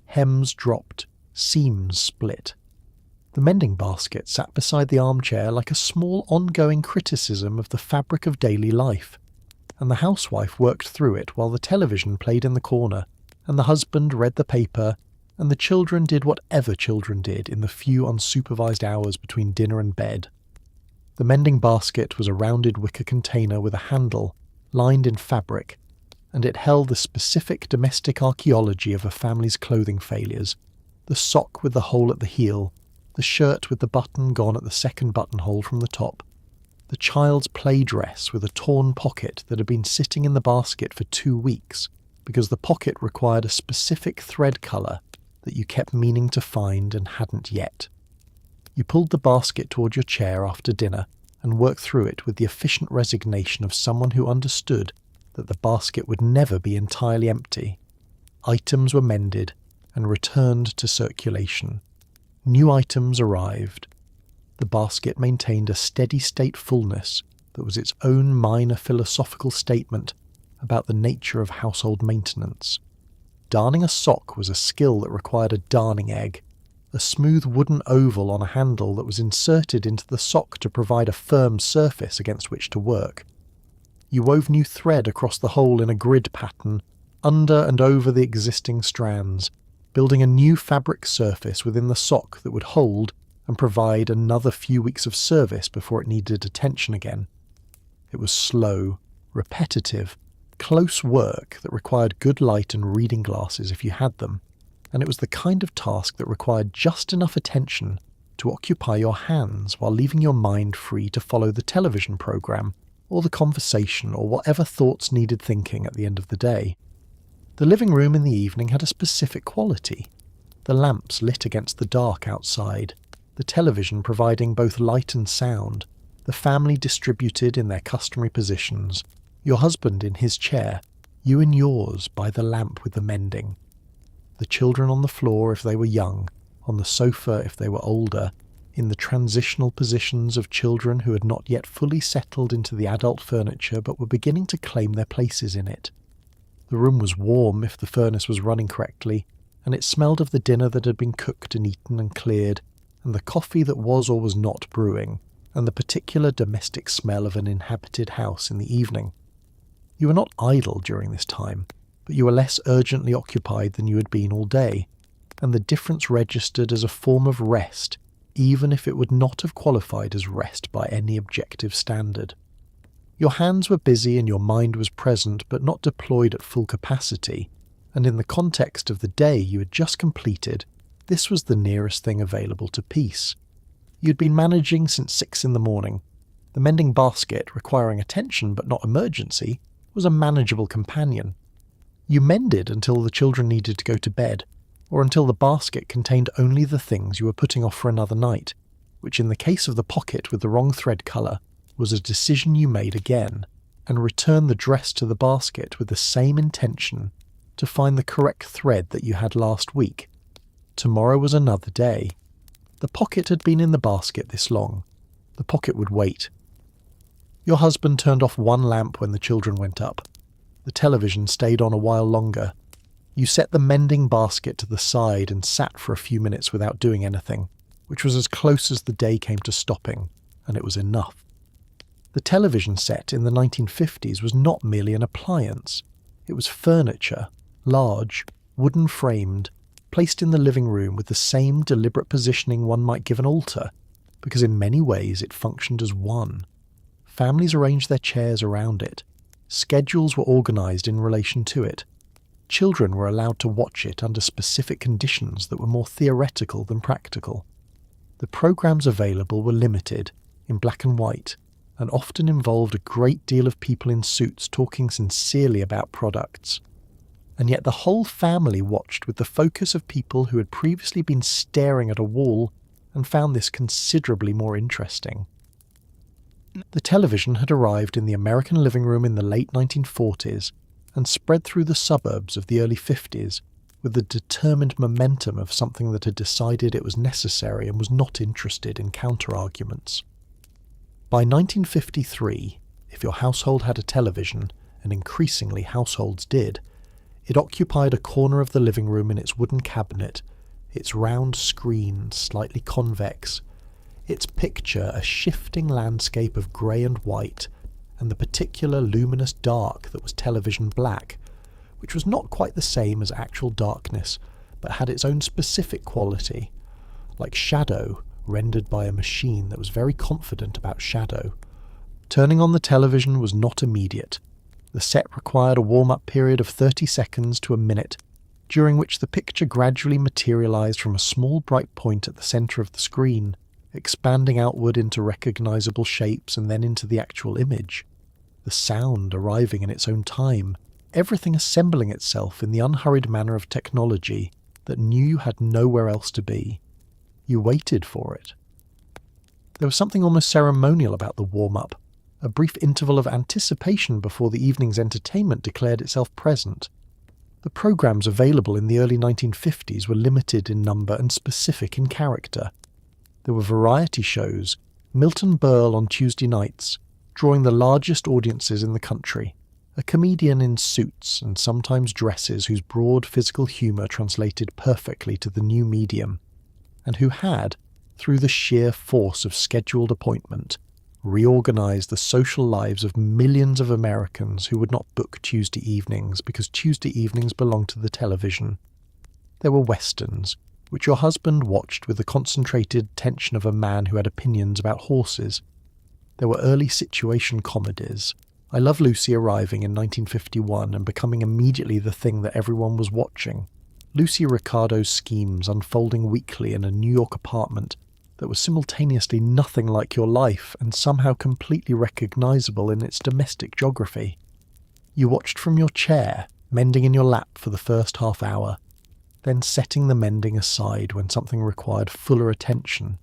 Hems dropped, seams split. The mending basket sat beside the armchair like a small ongoing criticism of the fabric of daily life, and the housewife worked through it while the television played in the corner, and the husband read the paper, and the children did whatever children did in the few unsupervised hours between dinner and bed. The mending basket was a rounded wicker container with a handle, lined in fabric, and it held the specific domestic archaeology of a family's clothing failures, the sock with the hole at the heel, the shirt with the button gone at the second buttonhole from the top, the child's play dress with a torn pocket that had been sitting in the basket for 2 weeks because the pocket required a specific thread colour that you kept meaning to find and hadn't yet. You pulled the basket toward your chair after dinner and worked through it with the efficient resignation of someone who understood that the basket would never be entirely empty. Items were mended and returned to circulation. New items arrived. The basket maintained a steady-state fullness that was its own minor philosophical statement about the nature of household maintenance. Darning a sock was a skill that required a darning egg, a smooth wooden oval on a handle that was inserted into the sock to provide a firm surface against which to work. You wove new thread across the hole in a grid pattern, under and over the existing strands, building a new fabric surface within the sock that would hold and provide another few weeks of service before it needed attention again. It was slow, repetitive, close work that required good light and reading glasses if you had them, and it was the kind of task that required just enough attention to occupy your hands while leaving your mind free to follow the television program or the conversation or whatever thoughts needed thinking at the end of the day. The living room in the evening had a specific quality. The lamps lit against the dark outside, the television providing both light and sound, the family distributed in their customary positions, your husband in his chair, you in yours by the lamp with the mending. the children on the floor if they were young, on the sofa if they were older, in the transitional positions of children who had not yet fully settled into the adult furniture but were beginning to claim their places in it. The room was warm if the furnace was running correctly, and it smelled of the dinner that had been cooked and eaten and cleared, and the coffee that was or was not brewing, and the particular domestic smell of an inhabited house in the evening. You were not idle during this time, but you were less urgently occupied than you had been all day, and the difference registered as a form of rest, even if it would not have qualified as rest by any objective standard. Your hands were busy and your mind was present, but not deployed at full capacity, and in the context of the day you had just completed, this was the nearest thing available to peace. You'd been managing since 6 in the morning. The mending basket, requiring attention but not emergency, was a manageable companion. You mended until the children needed to go to bed, or until the basket contained only the things you were putting off for another night, which in the case of the pocket with the wrong thread colour was a decision you made again, and returned the dress to the basket with the same intention to find the correct thread that you had last week. Tomorrow was another day. The pocket had been in the basket this long. The pocket would wait. Your husband turned off one lamp when the children went up. The television stayed on a while longer. You set the mending basket to the side and sat for a few minutes without doing anything, which was as close as the day came to stopping, and it was enough. The television set in the 1950s was not merely an appliance. It was furniture, large, wooden-framed, placed in the living room with the same deliberate positioning one might give an altar, because in many ways it functioned as one. Families arranged their chairs around it. Schedules were organised in relation to it. Children were allowed to watch it under specific conditions that were more theoretical than practical. The programmes available were limited, in black and white, and often involved a great deal of people in suits talking sincerely about products. And yet the whole family watched with the focus of people who had previously been staring at a wall and found this considerably more interesting. The television had arrived in the American living room in the late 1940s and spread through the suburbs of the early 50s with the determined momentum of something that had decided it was necessary and was not interested in counter-arguments. By 1953, if your household had a television, and increasingly households did, it occupied a corner of the living room in its wooden cabinet, its round screen slightly convex, its picture a shifting landscape of grey and white, and the particular luminous dark that was television black, which was not quite the same as actual darkness, but had its own specific quality, like shadow rendered by a machine that was very confident about shadow. Turning on the television was not immediate. The set required a warm-up period of 30 seconds to a minute, during which the picture gradually materialised from a small bright point at the centre of the screen, expanding outward into recognisable shapes and then into the actual image. The sound arriving in its own time, everything assembling itself in the unhurried manner of technology that knew you had nowhere else to be. You waited for it. There was something almost ceremonial about the warm-up, a brief interval of anticipation before the evening's entertainment declared itself present. The programmes available in the early 1950s were limited in number and specific in character. There were variety shows, Milton Berle on Tuesday nights, drawing the largest audiences in the country, a comedian in suits and sometimes dresses whose broad physical humour translated perfectly to the new medium, and who had, through the sheer force of scheduled appointment, reorganised the social lives of millions of Americans who would not book Tuesday evenings because Tuesday evenings belonged to the television. There were westerns, which your husband watched with the concentrated attention of a man who had opinions about horses. There were early situation comedies. I Love Lucy arriving in 1951 and becoming immediately the thing that everyone was watching. Lucy Ricardo's schemes unfolding weekly in a New York apartment that was simultaneously nothing like your life and somehow completely recognisable in its domestic geography. You watched from your chair, mending in your lap for the first half hour, then setting the mending aside when something required fuller attention.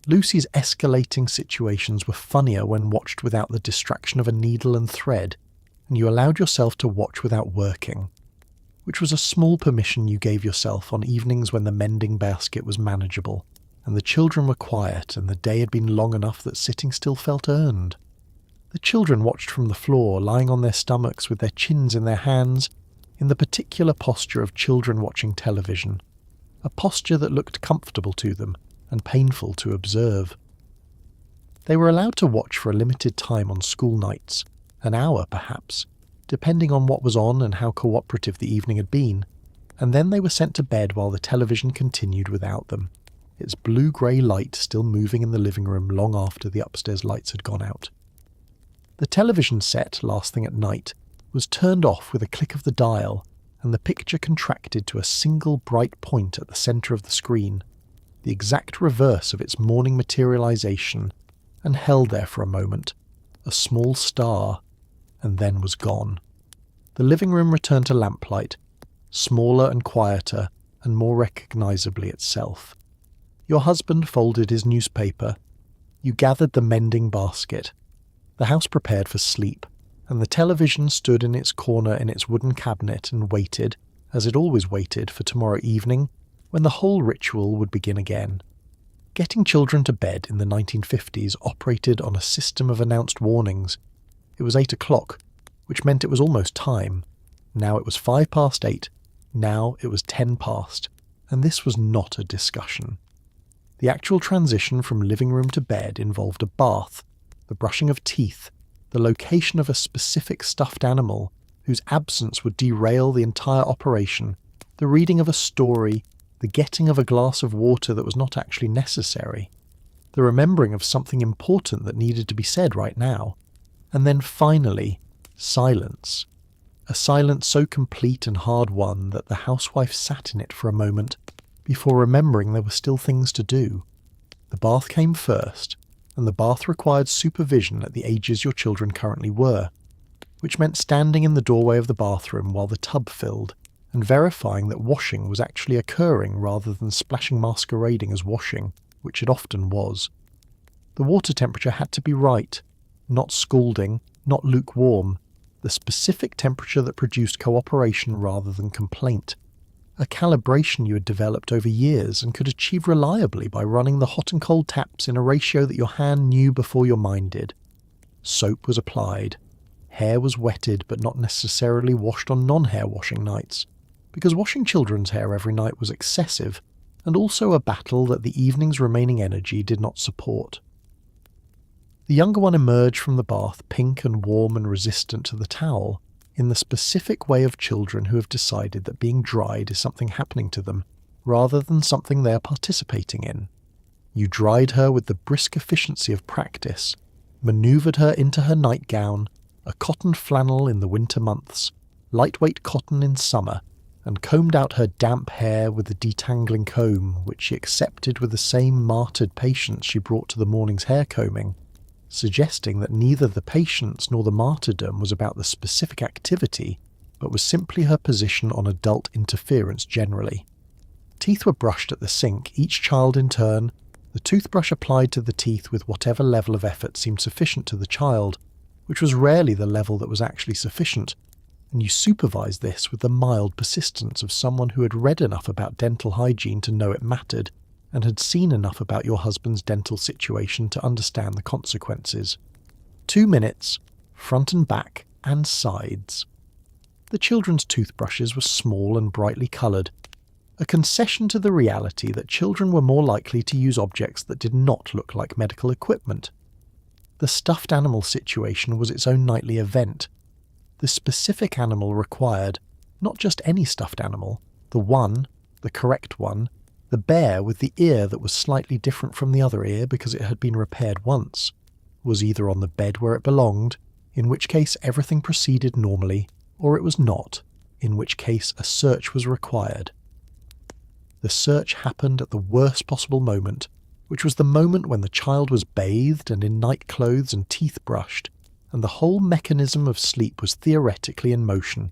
Lucy's escalating situations were funnier when watched without the distraction of a needle and thread, and you allowed yourself to watch without working. which was a small permission you gave yourself on evenings when the mending basket was manageable, and the children were quiet and the day had been long enough that sitting still felt earned. The children watched from the floor, lying on their stomachs with their chins in their hands, in the particular posture of children watching television, a posture that looked comfortable to them and painful to observe. They were allowed to watch for a limited time on school nights, an hour perhaps, depending on what was on and how cooperative the evening had been, and then they were sent to bed while the television continued without them, its blue-grey light still moving in the living room long after the upstairs lights had gone out. The television set, last thing at night, was turned off with a click of the dial, and the picture contracted to a single bright point at the centre of the screen, the exact reverse of its morning materialisation, and held there for a moment, a small star, and then was gone. The living room returned to lamplight, smaller and quieter, and more recognisably itself. Your husband folded his newspaper. You gathered the mending basket. The house prepared for sleep, and the television stood in its corner in its wooden cabinet and waited, as it always waited, for tomorrow evening, when the whole ritual would begin again. Getting children to bed in the 1950s operated on a system of announced warnings. It was 8 o'clock, which meant it was almost time. Now it was 8:05, now it was 10 past, and this was not a discussion. The actual transition from living room to bed involved a bath, the brushing of teeth, the location of a specific stuffed animal whose absence would derail the entire operation, the reading of a story, the getting of a glass of water that was not actually necessary, the remembering of something important that needed to be said right now, and then finally, silence. A silence so complete and hard-won that the housewife sat in it for a moment before remembering there were still things to do. The bath came first, and the bath required supervision at the ages your children currently were, which meant standing in the doorway of the bathroom while the tub filled, and verifying that washing was actually occurring rather than splashing masquerading as washing, which it often was. The water temperature had to be right, not scalding, not lukewarm, the specific temperature that produced cooperation rather than complaint, a calibration you had developed over years and could achieve reliably by running the hot and cold taps in a ratio that your hand knew before your mind did. Soap was applied. Hair was wetted but not necessarily washed on non-hair washing nights, because washing children's hair every night was excessive and also a battle that the evening's remaining energy did not support. The younger one emerged from the bath pink and warm and resistant to the towel, in the specific way of children who have decided that being dried is something happening to them, rather than something they are participating in. You dried her with the brisk efficiency of practice, manoeuvred her into her nightgown, a cotton flannel in the winter months, lightweight cotton in summer, and combed out her damp hair with the detangling comb, which she accepted with the same martyred patience she brought to the morning's hair combing, suggesting that neither the patience nor the martyrdom was about the specific activity, but was simply her position on adult interference generally. Teeth were brushed at the sink, each child in turn, the toothbrush applied to the teeth with whatever level of effort seemed sufficient to the child, which was rarely the level that was actually sufficient, and you supervised this with the mild persistence of someone who had read enough about dental hygiene to know it mattered, and had seen enough about your husband's dental situation to understand the consequences. 2 minutes, front and back, and sides. The children's toothbrushes were small and brightly coloured, a concession to the reality that children were more likely to use objects that did not look like medical equipment. The stuffed animal situation was its own nightly event. The specific animal required not just any stuffed animal, the correct one, the bear with the ear that was slightly different from the other ear because it had been repaired once, was either on the bed where it belonged, in which case everything proceeded normally, or it was not, in which case a search was required. The search happened at the worst possible moment, which was the moment when the child was bathed and in night clothes and teeth brushed, and the whole mechanism of sleep was theoretically in motion.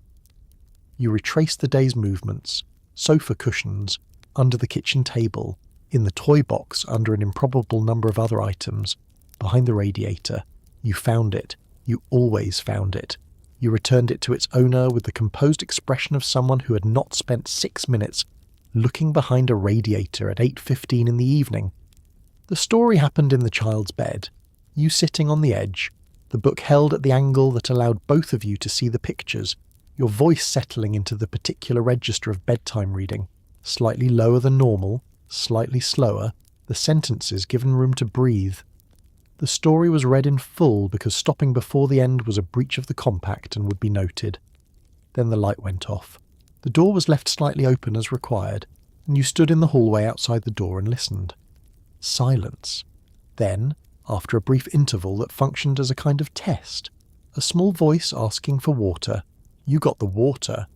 You retraced the day's movements, sofa cushions, under the kitchen table, in the toy box under an improbable number of other items, behind the radiator. You found it. You always found it. You returned it to its owner with the composed expression of someone who had not spent 6 minutes looking behind a radiator at 8:15 in the evening. The story happened in the child's bed, you sitting on the edge, the book held at the angle that allowed both of you to see the pictures, your voice settling into the particular register of bedtime reading, slightly lower than normal, slightly slower, the sentences given room to breathe. The story was read in full because stopping before the end was a breach of the compact and would be noted. Then the light went off. The door was left slightly open as required, and you stood in the hallway outside the door and listened. Silence. Then, after a brief interval that functioned as a kind of test, a small voice asking for water. You got the water.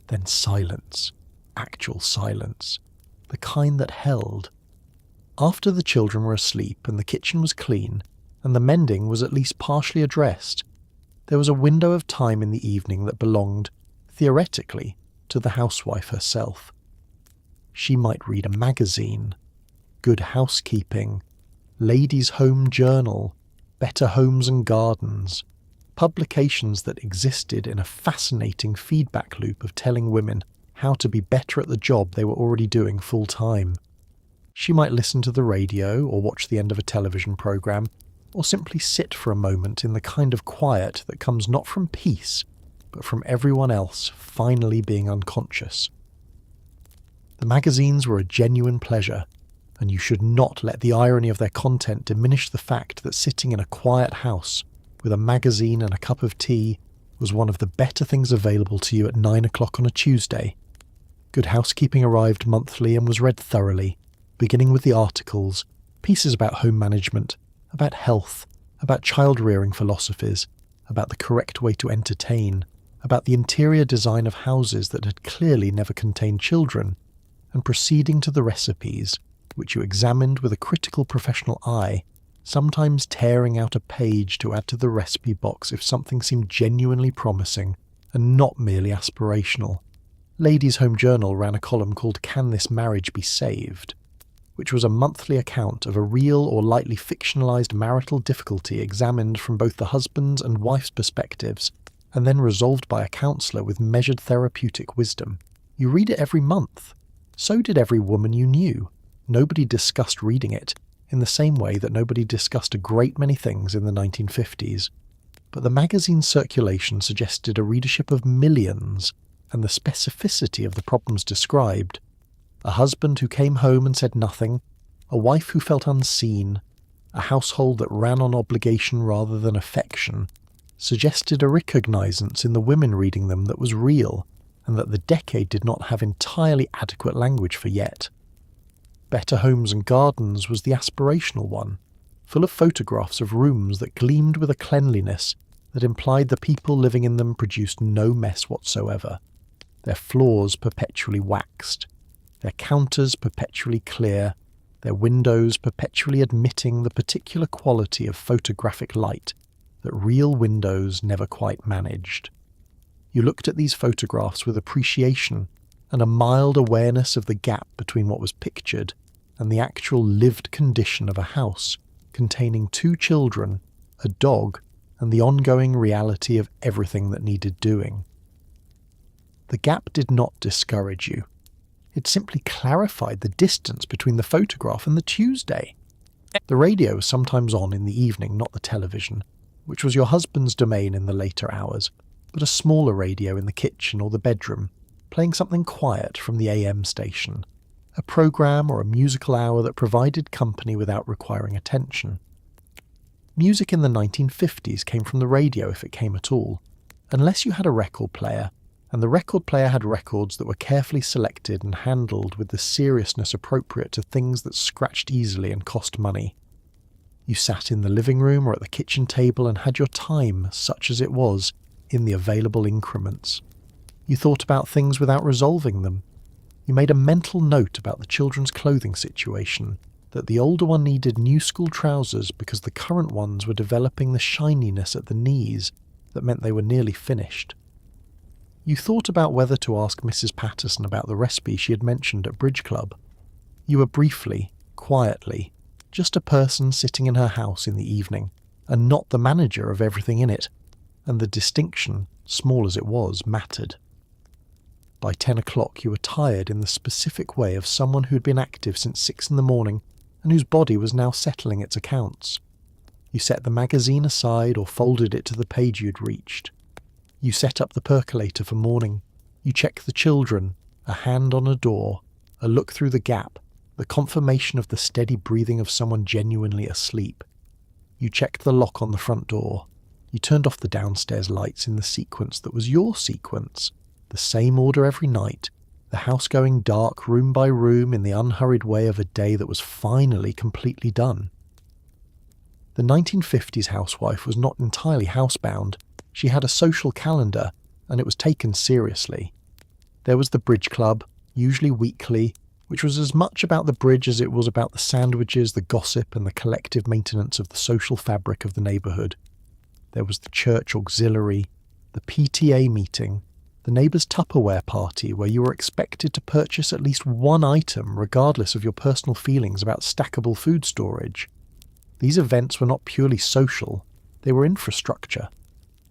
Then silence. Actual silence. The kind that held. After the children were asleep and the kitchen was clean, and the mending was at least partially addressed, there was a window of time in the evening that belonged, theoretically, to the housewife herself. She might read a magazine, Good Housekeeping, Ladies' Home Journal, Better Homes and Gardens, publications that existed in a fascinating feedback loop of telling women how to be better at the job they were already doing full-time. She might listen to the radio or watch the end of a television program, or simply sit for a moment in the kind of quiet that comes not from peace, but from everyone else finally being unconscious. The magazines were a genuine pleasure, and you should not let the irony of their content diminish the fact that sitting in a quiet house with a magazine and a cup of tea was one of the better things available to you at 9 o'clock on a Tuesday. Good Housekeeping arrived monthly and was read thoroughly, beginning with the articles, pieces about home management, about health, about child-rearing philosophies, about the correct way to entertain, about the interior design of houses that had clearly never contained children, and proceeding to the recipes, which you examined with a critical professional eye, sometimes tearing out a page to add to the recipe box if something seemed genuinely promising and not merely aspirational. Ladies' Home Journal ran a column called Can This Marriage Be Saved?, which was a monthly account of a real or lightly fictionalized marital difficulty examined from both the husband's and wife's perspectives, and then resolved by a counsellor with measured therapeutic wisdom. You read it every month. So did every woman you knew. Nobody discussed reading it, in the same way that nobody discussed a great many things in the 1950s. But the magazine's circulation suggested a readership of millions, and the specificity of the problems described. A husband who came home and said nothing, a wife who felt unseen, a household that ran on obligation rather than affection, suggested a recognizance in the women reading them that was real, and that the decade did not have entirely adequate language for yet. Better Homes and Gardens was the aspirational one, full of photographs of rooms that gleamed with a cleanliness that implied the people living in them produced no mess whatsoever, their floors perpetually waxed, their counters perpetually clear, their windows perpetually admitting the particular quality of photographic light that real windows never quite managed. You looked at these photographs with appreciation and a mild awareness of the gap between what was pictured and the actual lived condition of a house containing 2 children, a dog, and the ongoing reality of everything that needed doing. The gap did not discourage you. It simply clarified the distance between the photograph and the Tuesday. The radio was sometimes on in the evening, not the television, which was your husband's domain in the later hours, but a smaller radio in the kitchen or the bedroom, playing something quiet from the AM station, a program or a musical hour that provided company without requiring attention. Music in the 1950s came from the radio if it came at all, unless you had a record player, and the record player had records that were carefully selected and handled with the seriousness appropriate to things that scratched easily and cost money. You sat in the living room or at the kitchen table and had your time, such as it was, in the available increments. You thought about things without resolving them. You made a mental note about the children's clothing situation, that the older one needed new school trousers because the current ones were developing the shininess at the knees that meant they were nearly finished. You thought about whether to ask Mrs. Patterson about the recipe she had mentioned at Bridge Club. You were briefly, quietly, just a person sitting in her house in the evening, and not the manager of everything in it, and the distinction, small as it was, mattered. By 10 o'clock you were tired in the specific way of someone who had been active since 6 in the morning and whose body was now settling its accounts. You set the magazine aside or folded it to the page you'd reached. You set up the percolator for morning. You checked the children, a hand on a door, a look through the gap, the confirmation of the steady breathing of someone genuinely asleep. You checked the lock on the front door. You turned off the downstairs lights in the sequence that was your sequence, the same order every night, the house going dark room by room in the unhurried way of a day that was finally completely done. The 1950s housewife was not entirely housebound. She had a social calendar, and it was taken seriously. There was the bridge club, usually weekly, which was as much about the bridge as it was about the sandwiches, the gossip, and the collective maintenance of the social fabric of the neighbourhood. There was the church auxiliary, the PTA meeting, the neighbour's Tupperware party where you were expected to purchase at least one item regardless of your personal feelings about stackable food storage. These events were not purely social, they were infrastructure.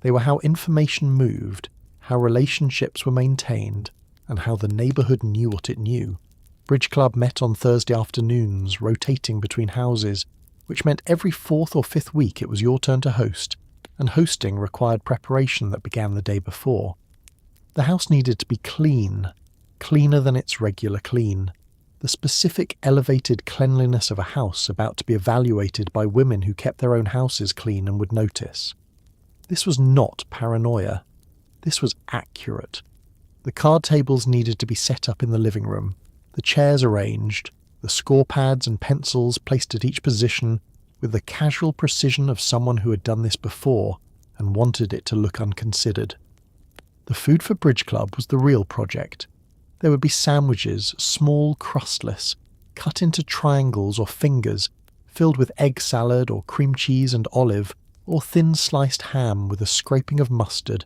They were how information moved, how relationships were maintained, and how the neighbourhood knew what it knew. Bridge Club met on Thursday afternoons, rotating between houses, which meant every 4th or 5th week it was your turn to host, and hosting required preparation that began the day before. The house needed to be clean, cleaner than its regular clean, the specific elevated cleanliness of a house about to be evaluated by women who kept their own houses clean and would notice. This was not paranoia. This was accurate. The card tables needed to be set up in the living room, the chairs arranged, the score pads and pencils placed at each position with the casual precision of someone who had done this before and wanted it to look unconsidered. The food for Bridge Club was the real project. There would be sandwiches, small, crustless, cut into triangles or fingers, filled with egg salad or cream cheese and olive, or thin sliced ham with a scraping of mustard,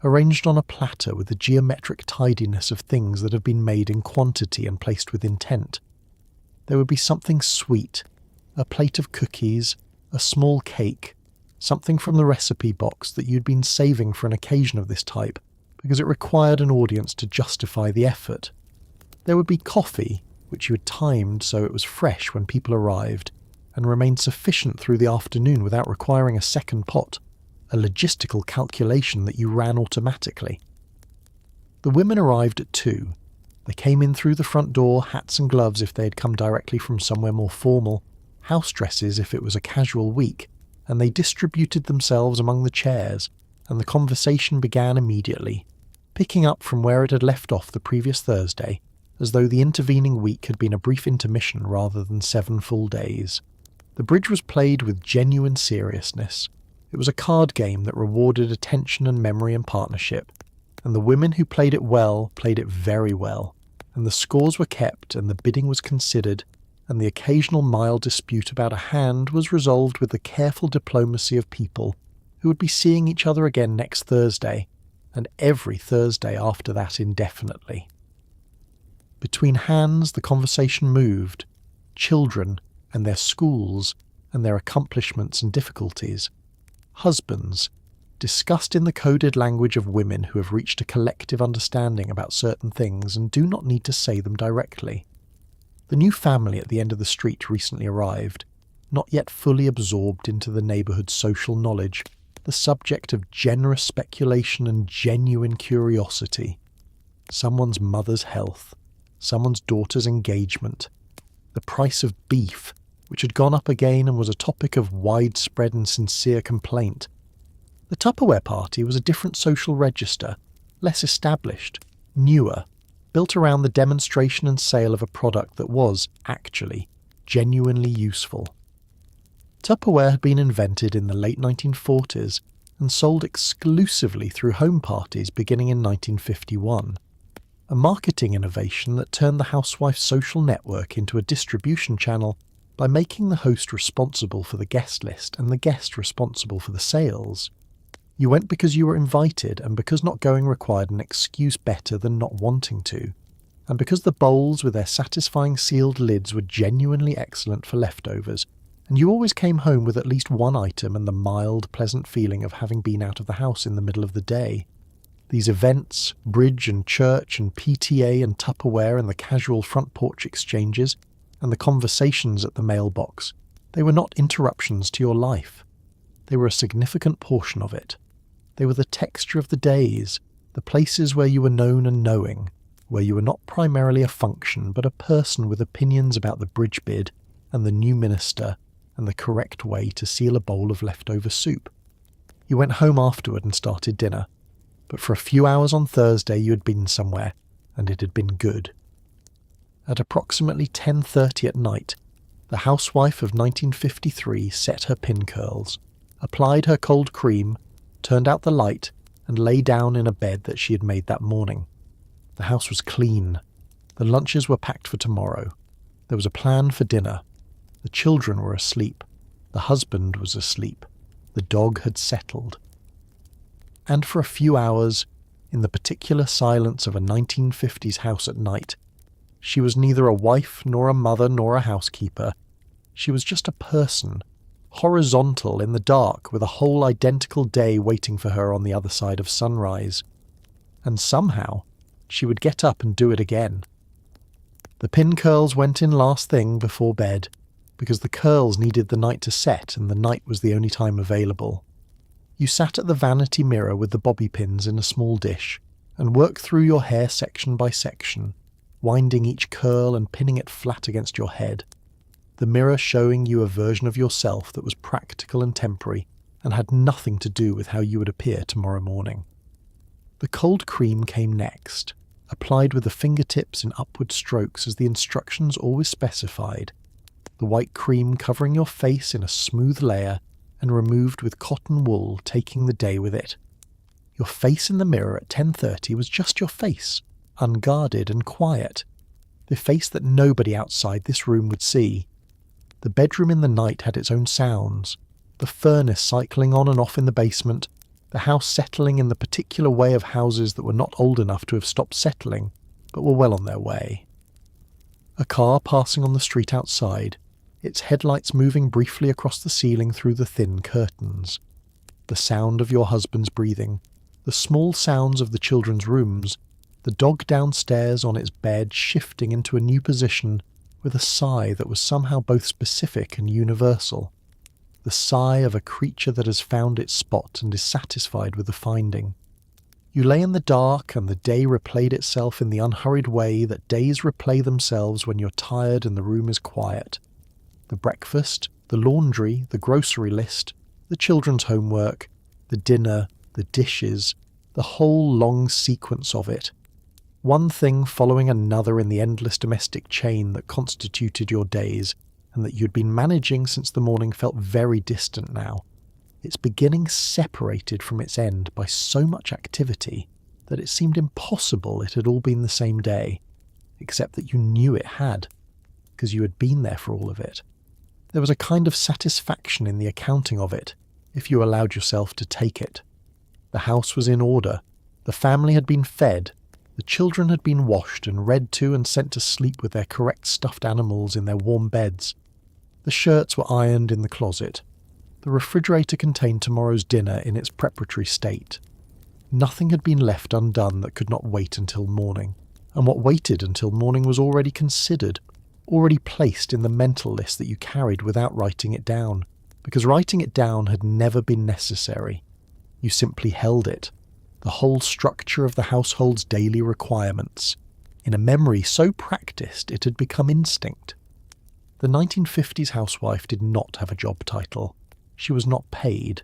arranged on a platter with the geometric tidiness of things that have been made in quantity and placed with intent. There would be something sweet, a plate of cookies, a small cake, something from the recipe box that you'd been saving for an occasion of this type, because it required an audience to justify the effort. There would be coffee, which you had timed so it was fresh when people arrived, and remained sufficient through the afternoon without requiring a second pot, a logistical calculation that you ran automatically. The women arrived at 2. They came in through the front door, hats and gloves if they had come directly from somewhere more formal, house dresses if it was a casual week, and they distributed themselves among the chairs, and the conversation began immediately, picking up from where it had left off the previous Thursday, as though the intervening week had been a brief intermission rather than 7 full days. The bridge was played with genuine seriousness. It was a card game that rewarded attention and memory and partnership, and the women who played it well played it very well, and the scores were kept and the bidding was considered, and the occasional mild dispute about a hand was resolved with the careful diplomacy of people who would be seeing each other again next Thursday, and every Thursday after that indefinitely. Between hands the conversation moved, children and their schools and their accomplishments and difficulties. Husbands, discussed in the coded language of women who have reached a collective understanding about certain things and do not need to say them directly. The new family at the end of the street recently arrived, not yet fully absorbed into the neighbourhood's social knowledge, the subject of generous speculation and genuine curiosity. Someone's mother's health, someone's daughter's engagement, the price of beef, which had gone up again and was a topic of widespread and sincere complaint. The Tupperware party was a different social register, less established, newer, built around the demonstration and sale of a product that was, actually, genuinely useful. Tupperware had been invented in the late 1940s and sold exclusively through home parties beginning in 1951. A marketing innovation that turned the housewife social network into a distribution channel by making the host responsible for the guest list and the guest responsible for the sales. You went because you were invited, and because not going required an excuse better than not wanting to, and because the bowls with their satisfying sealed lids were genuinely excellent for leftovers, and you always came home with at least one item and the mild, pleasant feeling of having been out of the house in the middle of the day. These events, bridge and church and PTA and Tupperware and the casual front porch exchanges and the conversations at the mailbox, they were not interruptions to your life. They were a significant portion of it. They were the texture of the days, the places where you were known and knowing, where you were not primarily a function but a person with opinions about the bridge bid and the new minister and the correct way to seal a bowl of leftover soup. You went home afterward and started dinner, but for a few hours on Thursday you had been somewhere, and it had been good. At approximately 10:30 at night, the housewife of 1953 set her pin curls, applied her cold cream, turned out the light, and lay down in a bed that she had made that morning. The house was clean. The lunches were packed for tomorrow. There was a plan for dinner. The children were asleep. The husband was asleep. The dog had settled. And for a few hours, in the particular silence of a 1950s house at night, she was neither a wife nor a mother nor a housekeeper. She was just a person, horizontal in the dark with a whole identical day waiting for her on the other side of sunrise. And somehow, she would get up and do it again. The pin curls went in last thing before bed, because the curls needed the night to set and the night was the only time available. You sat at the vanity mirror with the bobby pins in a small dish and worked through your hair section by section, winding each curl and pinning it flat against your head, the mirror showing you a version of yourself that was practical and temporary and had nothing to do with how you would appear tomorrow morning. The cold cream came next, applied with the fingertips in upward strokes as the instructions always specified, the white cream covering your face in a smooth layer and removed with cotton wool, taking the day with it. Your face in the mirror at 10:30 was just your face, unguarded and quiet, the face that nobody outside this room would see. The bedroom in the night had its own sounds, the furnace cycling on and off in the basement, the house settling in the particular way of houses that were not old enough to have stopped settling, but were well on their way. A car passing on the street outside, its headlights moving briefly across the ceiling through the thin curtains. The sound of your husband's breathing, the small sounds of the children's rooms, the dog downstairs on its bed shifting into a new position with a sigh that was somehow both specific and universal. The sigh of a creature that has found its spot and is satisfied with the finding. You lay in the dark and the day replayed itself in the unhurried way that days replay themselves when you're tired and the room is quiet. The breakfast, the laundry, the grocery list, the children's homework, the dinner, the dishes, the whole long sequence of it. One thing following another in the endless domestic chain that constituted your days, and that you'd been managing since the morning felt very distant now, its beginning separated from its end by so much activity that it seemed impossible it had all been the same day, except that you knew it had, because you had been there for all of it. There was a kind of satisfaction in the accounting of it, if you allowed yourself to take it. The house was in order, the family had been fed, the children had been washed and read to and sent to sleep with their correct stuffed animals in their warm beds. The shirts were ironed in the closet. The refrigerator contained tomorrow's dinner in its preparatory state. Nothing had been left undone that could not wait until morning, and what waited until morning was already considered, already placed in the mental list that you carried without writing it down, because writing it down had never been necessary. You simply held it, the whole structure of the household's daily requirements, in a memory so practiced it had become instinct. The 1950s housewife did not have a job title. She was not paid.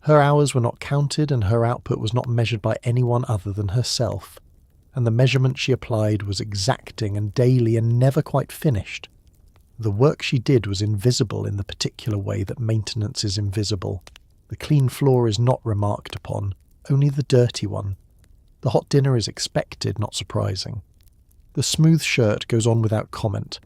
Her hours were not counted and her output was not measured by anyone other than herself, and the measurement she applied was exacting and daily and never quite finished. The work she did was invisible in the particular way that maintenance is invisible. The clean floor is not remarked upon, only the dirty one. The hot dinner is expected, not surprising. The smooth shirt goes on without comment.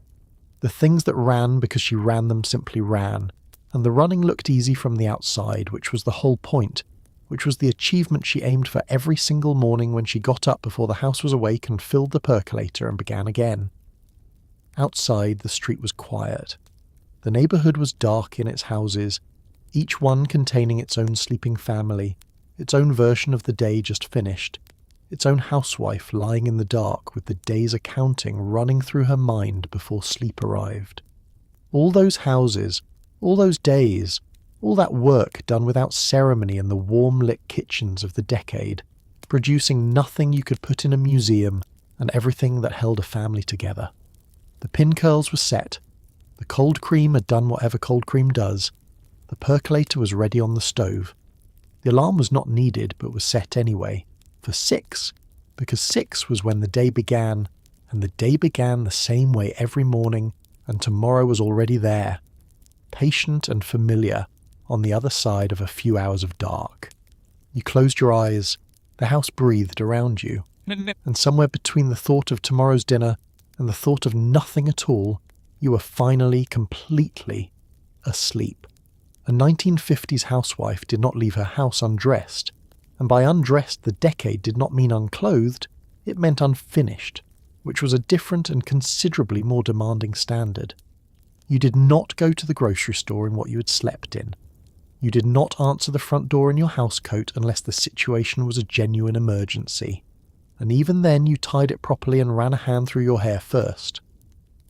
The things that ran because she ran them simply ran, and the running looked easy from the outside, which was the whole point, which was the achievement she aimed for every single morning when she got up before the house was awake and filled the percolator and began again. Outside, the street was quiet. The neighbourhood was dark in its houses, each one containing its own sleeping family, its own version of the day just finished, its own housewife lying in the dark with the days accounting running through her mind before sleep arrived. All those houses, all those days, all that work done without ceremony in the warm-lit kitchens of the decade, producing nothing you could put in a museum and everything that held a family together. The pin curls were set, the cold cream had done whatever cold cream does, the percolator was ready on the stove. The alarm was not needed but was set anyway, for 6, because 6 was when the day began, and the day began the same way every morning, and tomorrow was already there, patient and familiar, on the other side of a few hours of dark. You closed your eyes, the house breathed around you, and somewhere between the thought of tomorrow's dinner and the thought of nothing at all, you were finally completely asleep. A 1950s housewife did not leave her house undressed, and by undressed the decade did not mean unclothed, it meant unfinished, which was a different and considerably more demanding standard. You did not go to the grocery store in what you had slept in. You did not answer the front door in your housecoat unless the situation was a genuine emergency. And even then you tied it properly and ran a hand through your hair first.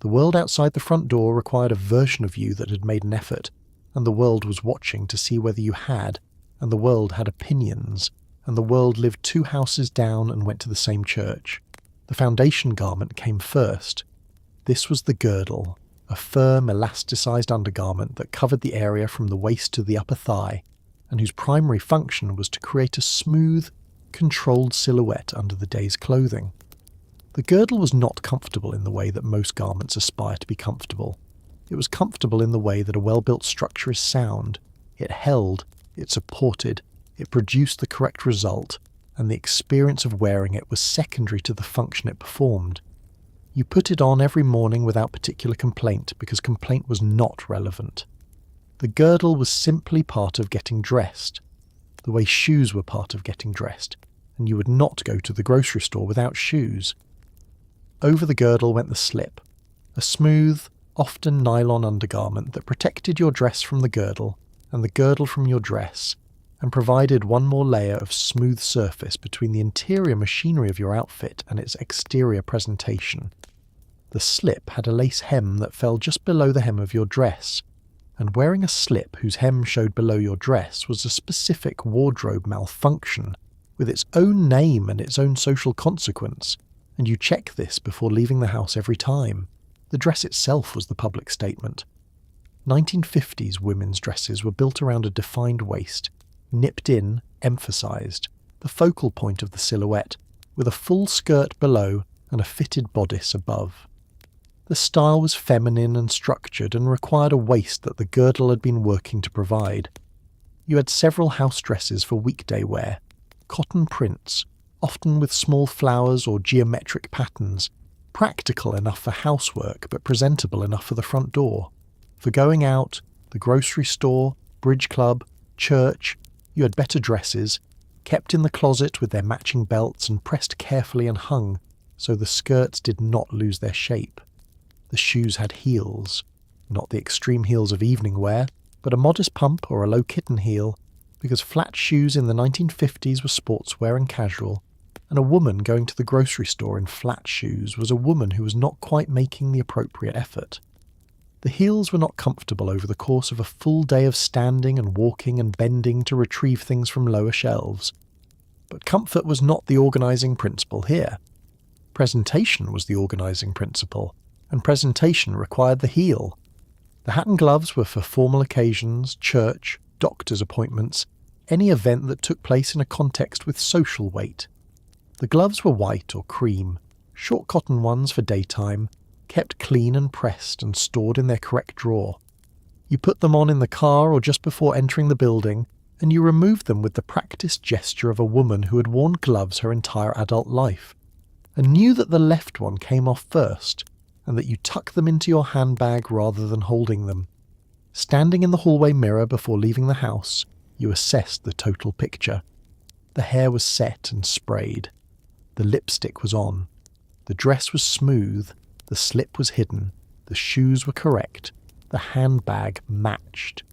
The world outside the front door required a version of you that had made an effort, and the world was watching to see whether you had, and the world had opinions, and the world lived 2 houses down and went to the same church. The foundation garment came first. This was the girdle, a firm, elasticized undergarment that covered the area from the waist to the upper thigh, and whose primary function was to create a smooth, controlled silhouette under the day's clothing. The girdle was not comfortable in the way that most garments aspire to be comfortable. It was comfortable in the way that a well-built structure is sound. It held, it supported, it produced the correct result, and the experience of wearing it was secondary to the function it performed. You put it on every morning without particular complaint because complaint was not relevant. The girdle was simply part of getting dressed, the way shoes were part of getting dressed, and you would not go to the grocery store without shoes. Over the girdle went the slip, a smooth, often nylon undergarment that protected your dress from the girdle and the girdle from your dress, and provided one more layer of smooth surface between the interior machinery of your outfit and its exterior presentation. The slip had a lace hem that fell just below the hem of your dress, and wearing a slip whose hem showed below your dress was a specific wardrobe malfunction, with its own name and its own social consequence, and you check this before leaving the house every time. The dress itself was the public statement. 1950s women's dresses were built around a defined waist, nipped in, emphasized, the focal point of the silhouette, with a full skirt below and a fitted bodice above. The style was feminine and structured and required a waist that the girdle had been working to provide. You had several house dresses for weekday wear, cotton prints, often with small flowers or geometric patterns, practical enough for housework but presentable enough for the front door. For going out, the grocery store, bridge club, church, you had better dresses, kept in the closet with their matching belts and pressed carefully and hung, so the skirts did not lose their shape. The shoes had heels, not the extreme heels of evening wear, but a modest pump or a low kitten heel, because flat shoes in the 1950s were sportswear and casual, and a woman going to the grocery store in flat shoes was a woman who was not quite making the appropriate effort. The heels were not comfortable over the course of a full day of standing and walking and bending to retrieve things from lower shelves. But comfort was not the organising principle here. Presentation was the organising principle, and presentation required the heel. The hat and gloves were for formal occasions, church, doctor's appointments, any event that took place in a context with social weight. The gloves were white or cream, short cotton ones for daytime, kept clean and pressed and stored in their correct drawer. You put them on in the car or just before entering the building, and you removed them with the practiced gesture of a woman who had worn gloves her entire adult life, and knew that the left one came off first, and that you tuck them into your handbag rather than holding them. Standing in the hallway mirror before leaving the house, you assessed the total picture. The hair was set and sprayed. The lipstick was on. The dress was smooth. The slip was hidden. The shoes were correct. The handbag matched.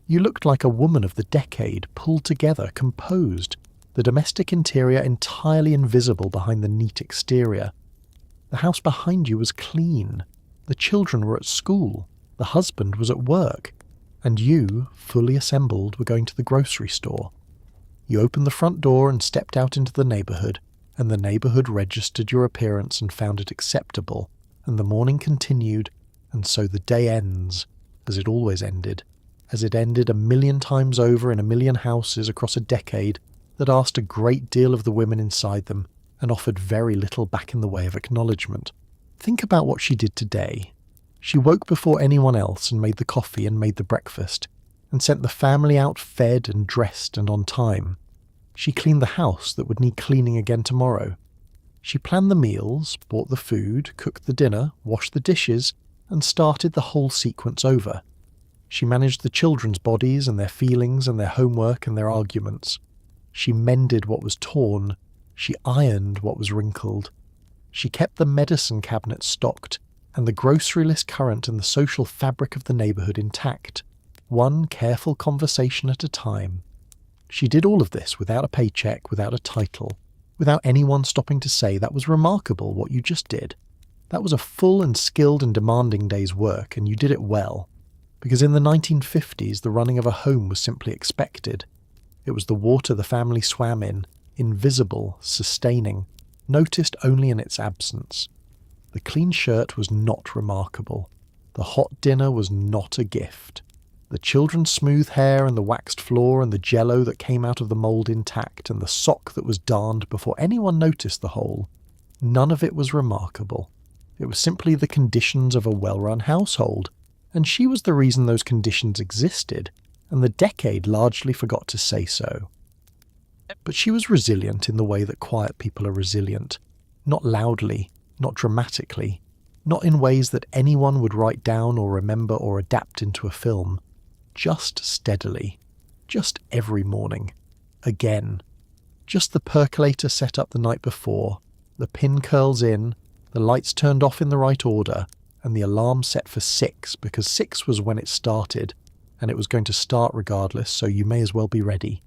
You looked like a woman of the decade, pulled together, composed. The the domestic interior entirely invisible behind the neat exterior. The house behind you was clean. The children were at school. The husband was at work. And you, fully assembled, were going to the grocery store. You opened the front door and stepped out into the neighbourhood, and the neighbourhood registered your appearance and found it acceptable, and the morning continued, and so the day ends, as it always ended, as it ended 1,000,000 times over in 1,000,000 houses across a decade that asked a great deal of the women inside them and offered very little back in the way of acknowledgement. Think about what she did today. She woke before anyone else and made the coffee and made the breakfast, and sent the family out fed and dressed and on time. She cleaned the house that would need cleaning again tomorrow. She planned the meals, bought the food, cooked the dinner, washed the dishes, and started the whole sequence over. She managed the children's bodies and their feelings and their homework and their arguments. She mended what was torn. She ironed what was wrinkled. She kept the medicine cabinet stocked and the grocery list current and the social fabric of the neighbourhood intact, one careful conversation at a time. She did all of this without a paycheck, without a title, without anyone stopping to say that was remarkable what you just did. That was a full and skilled and demanding day's work, and you did it well. Because in the 1950s, the running of a home was simply expected. It was the water the family swam in, invisible, sustaining, noticed only in its absence. The clean shirt was not remarkable. The hot dinner was not a gift. The children's smooth hair and the waxed floor and the jello that came out of the mould intact and the sock that was darned before anyone noticed the hole. None of it was remarkable. It was simply the conditions of a well-run household, and she was the reason those conditions existed, and the decade largely forgot to say so. But she was resilient in the way that quiet people are resilient, not loudly, not dramatically, not in ways that anyone would write down or remember or adapt into a film, just steadily, just every morning, again, just the percolator set up the night before, the pin curls in, the lights turned off in the right order, and the alarm set for 6 because 6 was when it started, and it was going to start regardless, so you may as well be ready.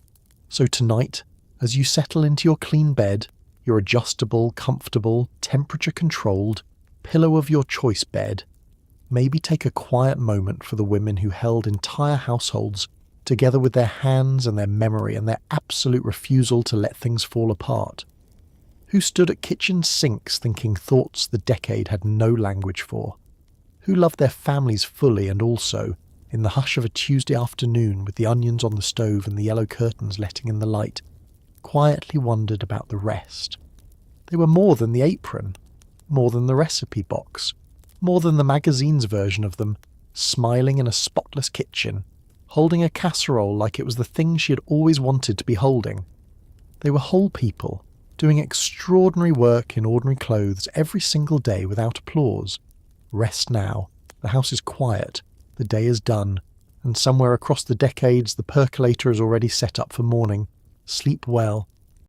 So tonight, as you settle into your clean bed, your adjustable, comfortable, temperature-controlled, pillow of your choice bed, maybe take a quiet moment for the women who held entire households together with their hands and their memory and their absolute refusal to let things fall apart. Who stood at kitchen sinks thinking thoughts the decade had no language for. Who loved their families fully and also, in the hush of a Tuesday afternoon with the onions on the stove and the yellow curtains letting in the light, quietly wondered about the rest. They were more than the apron, more than the recipe box, more than the magazine's version of them, smiling in a spotless kitchen, holding a casserole like it was the thing she had always wanted to be holding. They were whole people, doing extraordinary work in ordinary clothes every single day without applause. Rest now. The house is quiet. The day is done. And somewhere across the decades, the percolator is already set up for morning. Sleep well